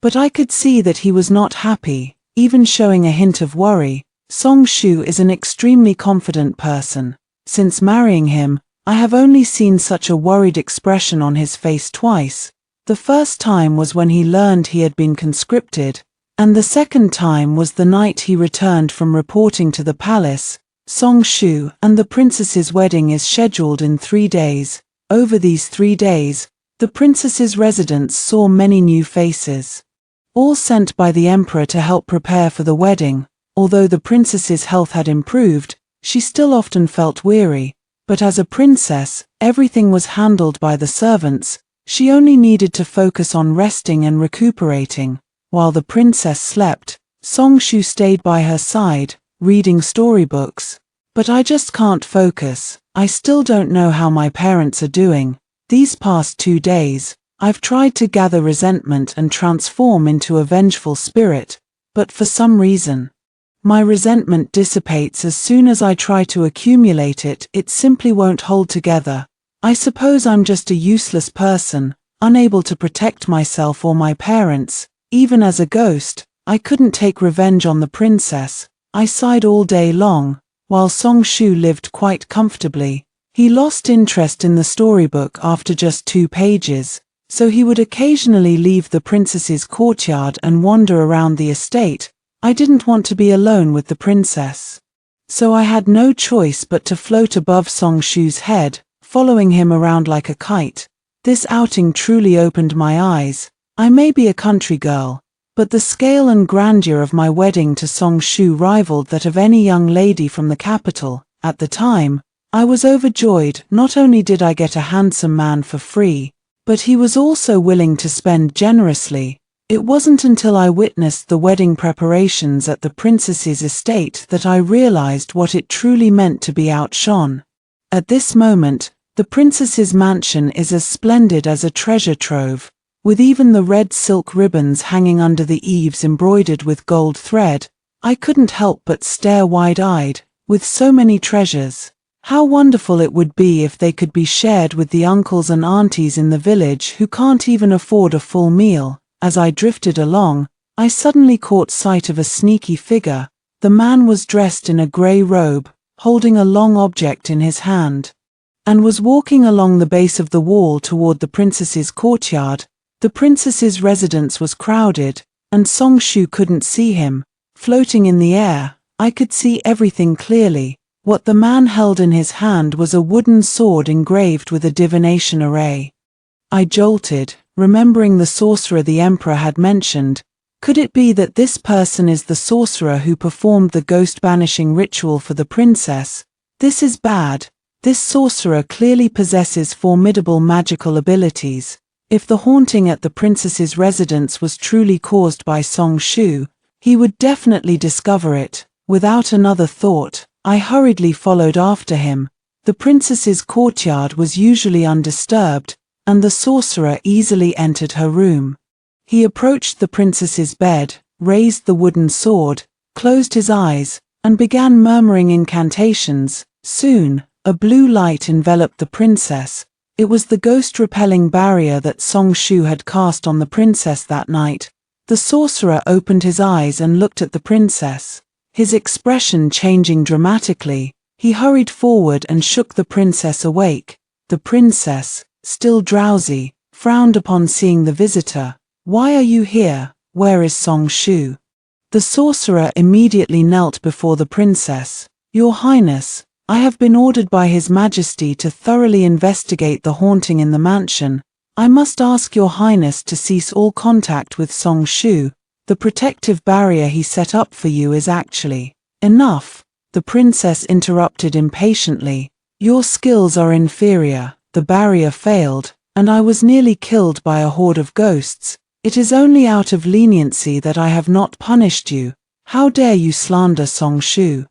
but I could see that he was not happy, even showing a hint of worry. Song Shu is an extremely confident person. Since marrying him, I have only seen such a worried expression on his face twice. The first time was when he learned he had been conscripted, and the second time was the night he returned from reporting to the palace. Song Shu and the princess's wedding is scheduled in 3 days. Over these 3 days, the princess's residence saw many new faces, all sent by the emperor to help prepare for the wedding. Although the princess's health had improved, she still often felt weary. But as a princess, everything was handled by the servants. She only needed to focus on resting and recuperating. While the princess slept, Song Shu stayed by her side, reading storybooks. But I just can't focus. I still don't know how my parents are doing. These past 2 days, I've tried to gather resentment and transform into a vengeful spirit, but for some reason, my resentment dissipates as soon as I try to accumulate it. It simply won't hold together. I suppose I'm just a useless person, unable to protect myself or my parents. Even as a ghost, I couldn't take revenge on the princess. I sighed all day long, while Song Shu lived quite comfortably. He lost interest in the storybook after just 2 pages, so he would occasionally leave the princess's courtyard and wander around the estate. I didn't want to be alone with the princess, so I had no choice but to float above Song Shu's head, following him around like a kite. This outing truly opened my eyes. I may be a country girl, but the scale and grandeur of my wedding to Song Shu rivaled that of any young lady from the capital. At the time, I was overjoyed. Not only did I get a handsome man for free, but he was also willing to spend generously. It wasn't until I witnessed the wedding preparations at the princess's estate that I realized what it truly meant to be outshone. At this moment, the princess's mansion is as splendid as a treasure trove, with even the red silk ribbons hanging under the eaves embroidered with gold thread. I couldn't help but stare wide-eyed. With so many treasures, how wonderful it would be if they could be shared with the uncles and aunties in the village who can't even afford a full meal. As I drifted along, I suddenly caught sight of a sneaky figure. The man was dressed in a grey robe, holding a long object in his hand, and was walking along the base of the wall toward the princess's courtyard. The princess's residence was crowded, and Song Shu couldn't see him. Floating in the air, I could see everything clearly. What the man held in his hand was a wooden sword engraved with a divination array. I jolted, remembering the sorcerer the emperor had mentioned. Could it be that this person is the sorcerer who performed the ghost-banishing ritual for the princess? This is bad. This sorcerer clearly possesses formidable magical abilities. If the haunting at the princess's residence was truly caused by Song Shu, he would definitely discover it. Without another thought, I hurriedly followed after him. The princess's courtyard was usually undisturbed, and the sorcerer easily entered her room. He approached the princess's bed, raised the wooden sword, closed his eyes, and began murmuring incantations. Soon, a blue light enveloped the princess. It was the ghost-repelling barrier that Song Shu had cast on the princess that night. The sorcerer opened his eyes and looked at the princess, his expression changing dramatically. He hurried forward and shook the princess awake. The princess, still drowsy, frowned upon seeing the visitor. "Why are you here? Where is Song Shu?" The sorcerer immediately knelt before the princess. "Your Highness, I have been ordered by His Majesty to thoroughly investigate the haunting in the mansion. I must ask Your Highness to cease all contact with Song Shu. The protective barrier he set up for you is actually..." "Enough," the princess interrupted impatiently. "Your skills are inferior. The barrier failed, and I was nearly killed by a horde of ghosts. It is only out of leniency that I have not punished you. How dare you slander Song Shu?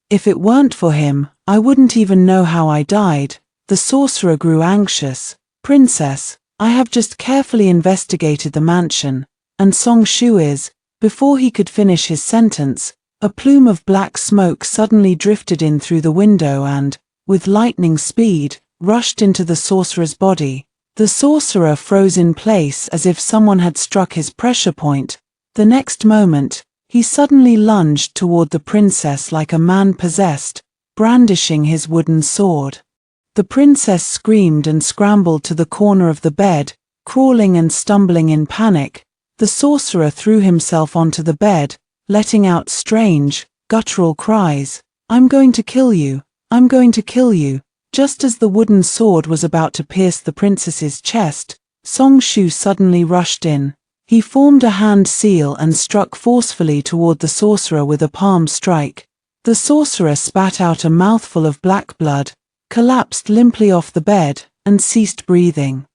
If it weren't for him, I wouldn't even know how I died." The sorcerer grew anxious. "Princess, I have just carefully investigated the mansion, and Song Shu is..." Before he could finish his sentence, a plume of black smoke suddenly drifted in through the window and, with lightning speed, rushed into the sorcerer's body. The sorcerer froze in place as if someone had struck his pressure point. The next moment, he suddenly lunged toward the princess like a man possessed, brandishing his wooden sword. The princess screamed and scrambled to the corner of the bed, crawling and stumbling in panic. The sorcerer threw himself onto the bed, letting out strange, guttural cries. "I'm going to kill you! I'm going to kill you!" Just as the wooden sword was about to pierce the princess's chest, Song Shu suddenly rushed in. He formed a hand seal and struck forcefully toward the sorcerer with a palm strike. The sorcerer spat out a mouthful of black blood, collapsed limply off the bed, and ceased breathing.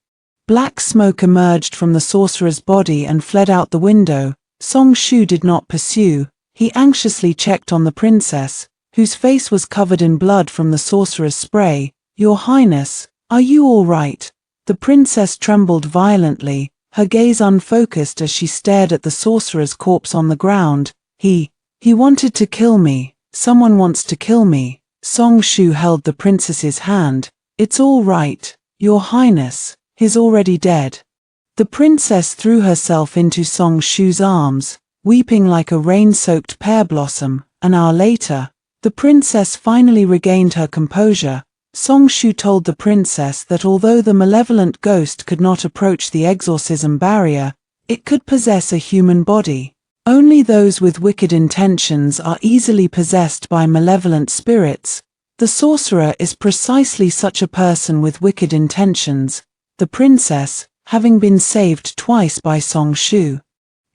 Black smoke emerged from the sorcerer's body and fled out the window. Song Shu did not pursue. He anxiously checked on the princess, whose face was covered in blood from the sorcerer's spray. "Your Highness, are you all right?" The princess trembled violently, her gaze unfocused as she stared at the sorcerer's corpse on the ground. He wanted to kill me. Someone wants to kill me." Song Shu held the princess's hand. "It's all right, Your Highness, he's already dead." The princess threw herself into Song Shu's arms, weeping like a rain-soaked pear blossom. An hour later, the princess finally regained her composure. Song Shu told the princess that although the malevolent ghost could not approach the exorcism barrier, it could possess a human body. Only those with wicked intentions are easily possessed by malevolent spirits. The sorcerer is precisely such a person with wicked intentions. The princess, having been saved twice by Song Shu,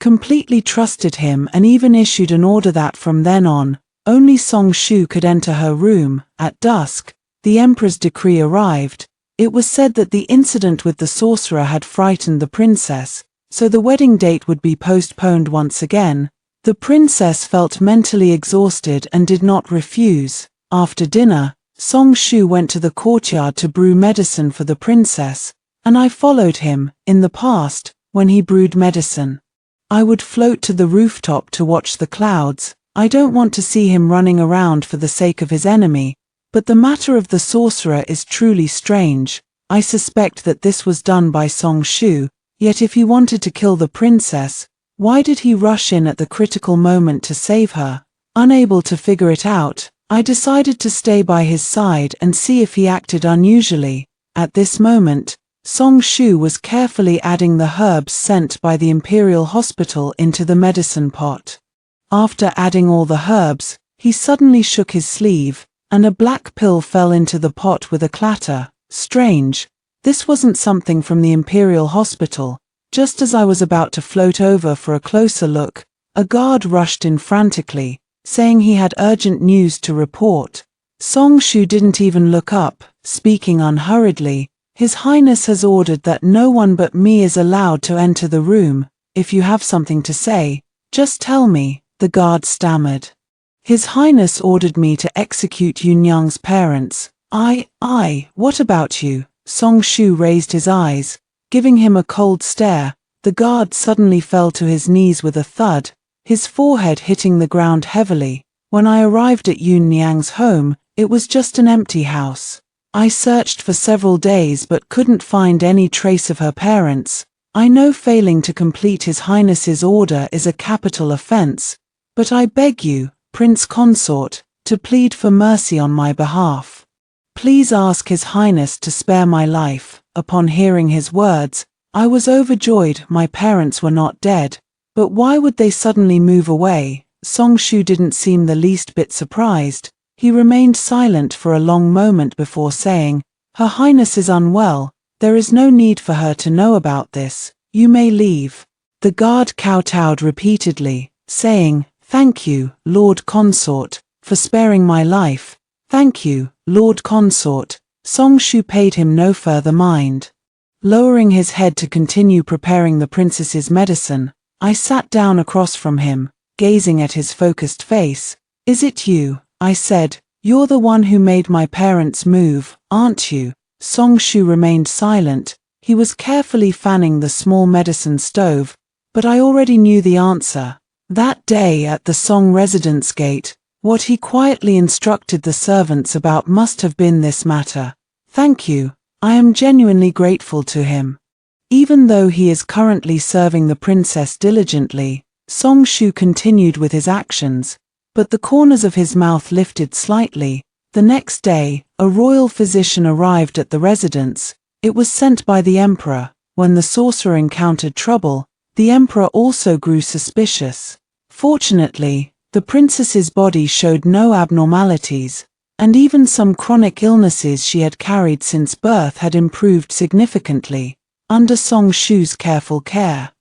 completely trusted him and even issued an order that from then on, only Song Shu could enter her room. At dusk, the emperor's decree arrived. It was said that the incident with the sorcerer had frightened the princess, so the wedding date would be postponed once again. The princess felt mentally exhausted and did not refuse. After dinner, Song Shu went to the courtyard to brew medicine for the princess, and I followed him. In the past, when he brewed medicine, I would float to the rooftop to watch the clouds. I don't want to see him running around for the sake of his enemy, but the matter of the sorcerer is truly strange. I suspect that this was done by Song Shu. Yet if he wanted to kill the princess, why did he rush in at the critical moment to save her? Unable to figure it out, I decided to stay by his side and see if he acted unusually. At this moment, Song Shu was carefully adding the herbs sent by the Imperial Hospital into the medicine pot. After adding all the herbs, he suddenly shook his sleeve, and a black pill fell into the pot with a clatter. Strange. This wasn't something from the Imperial Hospital. Just as I was about to float over for a closer look, a guard rushed in frantically, saying he had urgent news to report. Song Shu didn't even look up, speaking unhurriedly. "His Highness has ordered that no one but me is allowed to enter the room. If you have something to say, just tell me," the guard stammered. "His Highness ordered me to execute Yunyang's parents." What about you?" Song Shu raised his eyes, giving him a cold stare. The guard suddenly fell to his knees with a thud, his forehead hitting the ground heavily. "When I arrived at Yunyang's home, it was just an empty house. I searched for several days but couldn't find any trace of her parents. I know failing to complete His Highness's order is a capital offense, but I beg you, Prince Consort, to plead for mercy on my behalf. Please ask His Highness to spare my life." Upon hearing his words, I was overjoyed. My parents were not dead, but why would they suddenly move away? Song Shu didn't seem the least bit surprised. He remained silent for a long moment before saying, "Her Highness is unwell. There is no need for her to know about this. You may leave." The guard kowtowed repeatedly, saying, "Thank you, Lord Consort, for sparing my life. Thank you, Lord Consort." Song Shu paid him no further mind. Lowering his head to continue preparing the princess's medicine, I sat down across from him, gazing at his focused face. "Is it you?" I said. "You're the one who made my parents move, aren't you?" Song Shu remained silent. He was carefully fanning the small medicine stove, but I already knew the answer. That day at the Song residence gate, what he quietly instructed the servants about must have been this matter. "Thank you. I am genuinely grateful to him." Even though he is currently serving the princess diligently, Song Shu continued with his actions, but the corners of his mouth lifted slightly. The next day, a royal physician arrived at the residence. It was sent by the emperor. When the sorcerer encountered trouble, the emperor also grew suspicious. Fortunately, the princess's body showed no abnormalities, and even some chronic illnesses she had carried since birth had improved significantly, under Song Shu's careful care.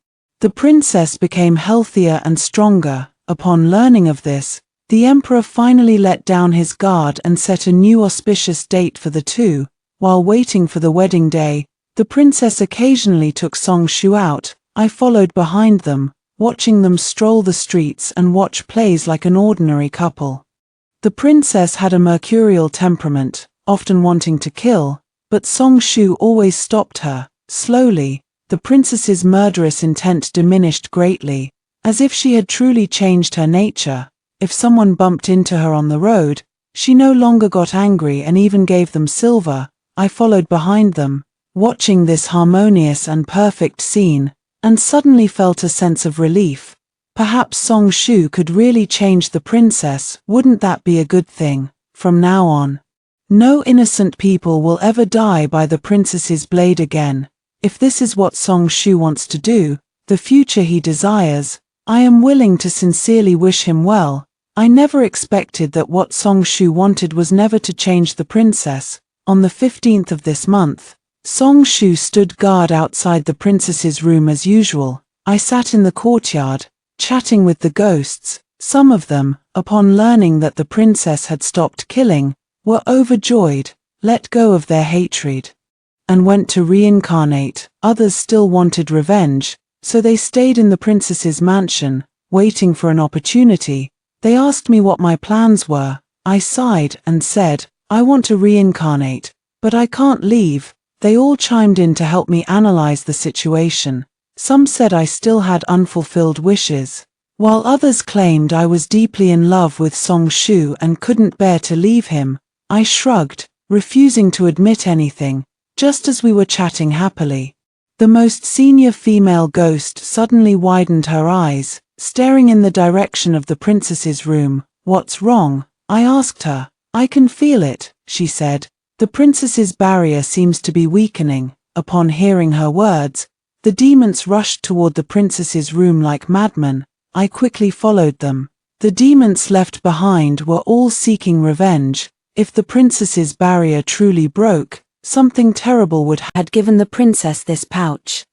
The princess became healthier and stronger. Upon learning of this, the emperor finally let down his guard and set a new auspicious date for the two. While waiting for the wedding day, the princess occasionally took Song Shu out. I followed behind them, watching them stroll the streets and watch plays like an ordinary couple. The princess had a mercurial temperament, often wanting to kill, but Song Shu always stopped her. Slowly, the princess's murderous intent diminished greatly, as if she had truly changed her nature. If someone bumped into her on the road, she no longer got angry and even gave them silver. I followed behind them, watching this harmonious and perfect scene, and suddenly felt a sense of relief. Perhaps Song Shu could really change the princess. Wouldn't that be a good thing? From now on, no innocent people will ever die by the princess's blade again. If this is what Song Shu wants to do, the future he desires, I am willing to sincerely wish him well. I never expected that what Song Shu wanted was never to change the princess. On the 15th of this month, Song Shu stood guard outside the princess's room as usual. I sat in the courtyard, chatting with the ghosts. Some of them, upon learning that the princess had stopped killing, were overjoyed, let go of their hatred, and went to reincarnate. Others still wanted revenge, so they stayed in the princess's mansion, waiting for an opportunity. They asked me what my plans were. I sighed and said, I want to reincarnate, but I can't leave. They all chimed in to help me analyze the situation. Some said I still had unfulfilled wishes, while others claimed I was deeply in love with Song Shu and couldn't bear to leave him. I shrugged, refusing to admit anything. Just as we were chatting happily, the most senior female ghost suddenly widened her eyes, staring in the direction of the princess's room. What's wrong? I asked her. I can feel it, she said. The princess's barrier seems to be weakening. Upon hearing her words, the demons rushed toward the princess's room like madmen. I quickly followed them. The demons left behind were all seeking revenge. If the princess's barrier truly broke, something terrible would had given the princess this pouch.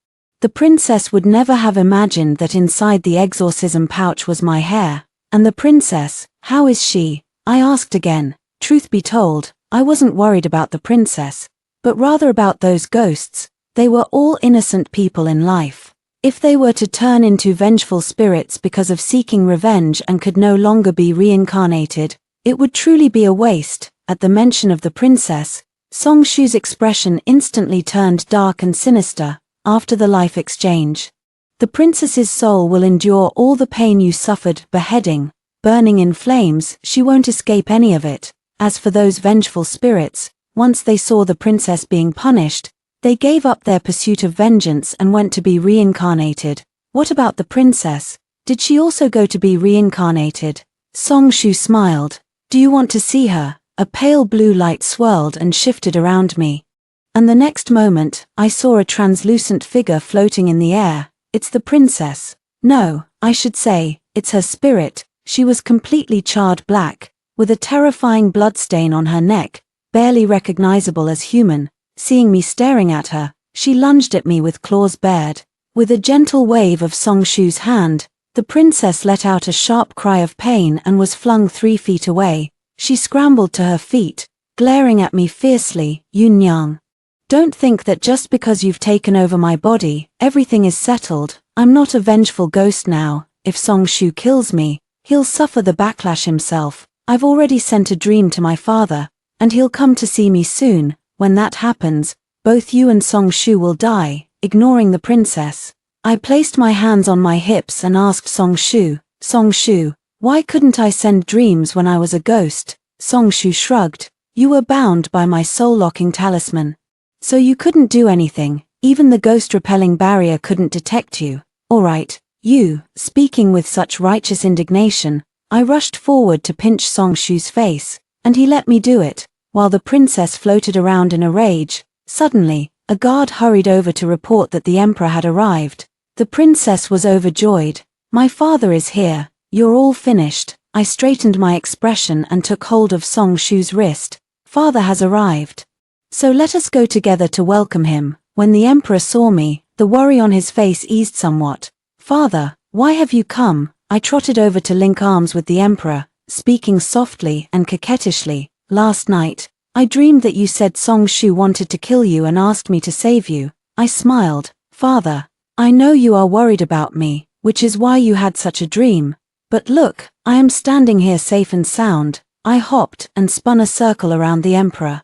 The princess would never have imagined that inside the exorcism pouch was my hair. And the princess, how is she? I asked again. Truth be told, I wasn't worried about the princess, but rather about those ghosts. They were all innocent people in life. If they were to turn into vengeful spirits because of seeking revenge and could no longer be reincarnated, it would truly be a waste. At the mention of the princess, Song Shu's expression instantly turned dark and sinister. After the life exchange, the princess's soul will endure all the pain you suffered, beheading, burning in flames. She won't escape any of it. As for those vengeful spirits, once they saw the princess being punished, they gave up their pursuit of vengeance and went to be reincarnated. What about the princess? Did she also go to be reincarnated? Song Shu smiled. Do you want to see her? A pale blue light swirled and shifted around me. And the next moment, I saw a translucent figure floating in the air. It's the princess. No, I should say, it's her spirit. She was completely charred black, with a terrifying bloodstain on her neck, barely recognizable as human. Seeing me staring at her, she lunged at me with claws bared. With a gentle wave of Song Shu's hand, the princess let out a sharp cry of pain and was flung 3 feet away. She scrambled to her feet, glaring at me fiercely. Yun Yang. Don't think that just because you've taken over my body, everything is settled. I'm not a vengeful ghost now. If Song Shu kills me, he'll suffer the backlash himself. I've already sent a dream to my father, and he'll come to see me soon. When that happens, both you and Song Shu will die. Ignoring the princess, I placed my hands on my hips and asked Song Shu, why couldn't I send dreams when I was a ghost? Song Shu shrugged. You were bound by my soul-locking talisman. So you couldn't do anything. Even the ghost-repelling barrier couldn't detect you. All right, you. Speaking with such righteous indignation, I rushed forward to pinch Song Shu's face, and he let me do it. While the princess floated around in a rage, suddenly, a guard hurried over to report that the emperor had arrived. The princess was overjoyed. My father is here. You're all finished. I straightened my expression and took hold of Song Shu's wrist. Father has arrived. So let us go together to welcome him. When the emperor saw me, the worry on his face eased somewhat. Father, why have you come? I trotted over to link arms with the emperor, speaking softly and coquettishly. Last night, I dreamed that you said Song Shu wanted to kill you and asked me to save you. I smiled. Father, I know you are worried about me, which is why you had such a dream. But look, I am standing here safe and sound. I hopped and spun a circle around the emperor.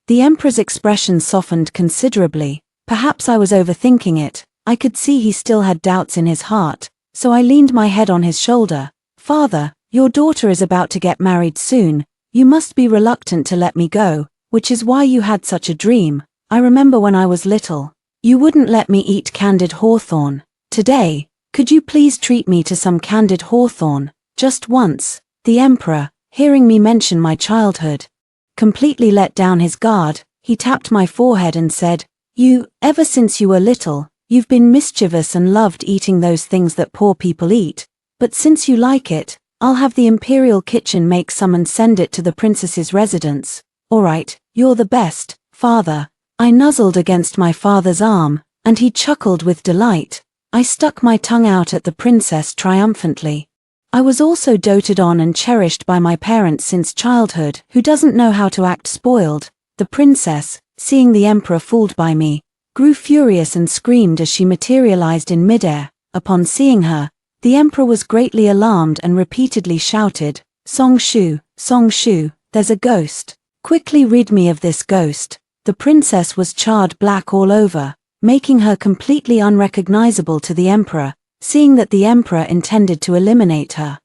The emperor's expression softened considerably. Perhaps I was overthinking it. I could see he still had doubts in his heart, so I leaned my head on his shoulder. Father, your daughter is about to get married soon. You must be reluctant to let me go, which is why you had such a dream. I remember when I was little, you wouldn't let me eat candied hawthorn. Today, could you please treat me to some candied hawthorn, just once? The emperor, hearing me mention my childhood, completely let down his guard. He tapped my forehead and said, Ever since you were little, you've been mischievous and loved eating those things that poor people eat. But since you like it, I'll have the imperial kitchen make some and send it to the princess's residence. Alright, you're the best, father. I nuzzled against my father's arm, and he chuckled with delight. I stuck my tongue out at the princess triumphantly. I was also doted on and cherished by my parents since childhood. Who doesn't know how to act spoiled? The princess, seeing the emperor fooled by me, grew furious and screamed as she materialized in midair. Upon seeing her, the emperor was greatly alarmed and repeatedly shouted, Song Shu, there's a ghost. Quickly rid me of this ghost. The princess was charred black all over, making her completely unrecognizable to the emperor, seeing that the emperor intended to eliminate her.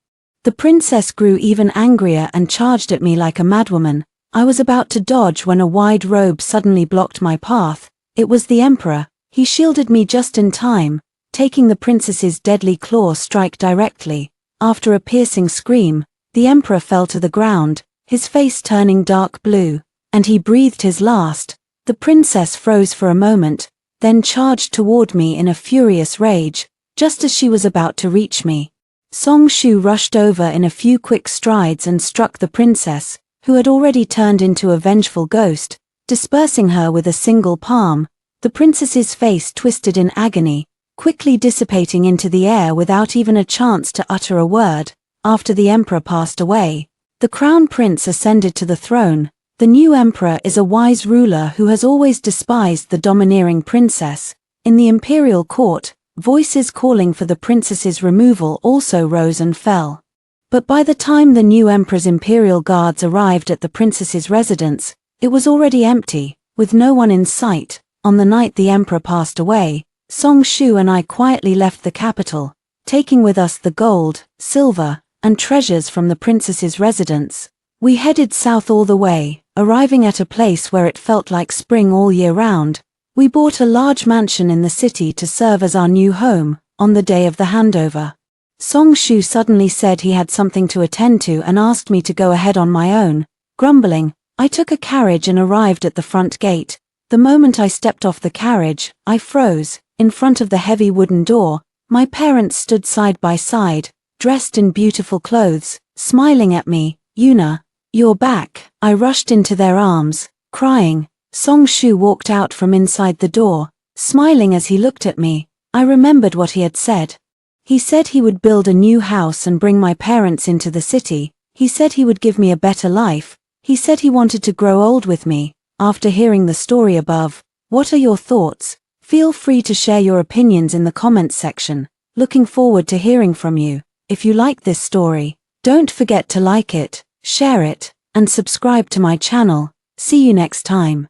The princess grew even angrier and charged at me like a madwoman. I was about to dodge when a wide robe suddenly blocked my path. It was the emperor. He shielded me just in time, taking the princess's deadly claw strike directly. After a piercing scream, the emperor fell to the ground, his face turning dark blue, and he breathed his last. The princess froze for a moment, then charged toward me in a furious rage. Just as she was about to reach me, Song Shu rushed over in a few quick strides and struck the princess, who had already turned into a vengeful ghost, dispersing her with a single palm. The princess's face twisted in agony, quickly dissipating into the air without even a chance to utter a word. After the emperor passed away, the crown prince ascended to the throne. The new emperor is a wise ruler who has always despised the domineering princess. In the imperial court, voices calling for the princess's removal also rose and fell. But by the time the new emperor's imperial guards arrived at the princess's residence, it was already empty, with no one in sight. On the night the emperor passed away, Song Shu and I quietly left the capital, taking with us the gold, silver, and treasures from the princess's residence. We headed south all the way, arriving at a place where it felt like spring all year round. We bought a large mansion in the city to serve as our new home. On the day of the handover, Song Shu suddenly said he had something to attend to and asked me to go ahead on my own. Grumbling, I took a carriage and arrived at the front gate. The moment I stepped off the carriage, I froze. In front of the heavy wooden door, my parents stood side by side, dressed in beautiful clothes, smiling at me. Yuna, you're back. I rushed into their arms, crying. Song Shu walked out from inside the door, smiling as he looked at me. I remembered what he had said. He said he would build a new house and bring my parents into the city. He said he would give me a better life. He said he wanted to grow old with me. After hearing the story above, what are your thoughts? Feel free to share your opinions in the comments section. Looking forward to hearing from you. If you like this story, don't forget to like it, share it, and subscribe to my channel. See you next time.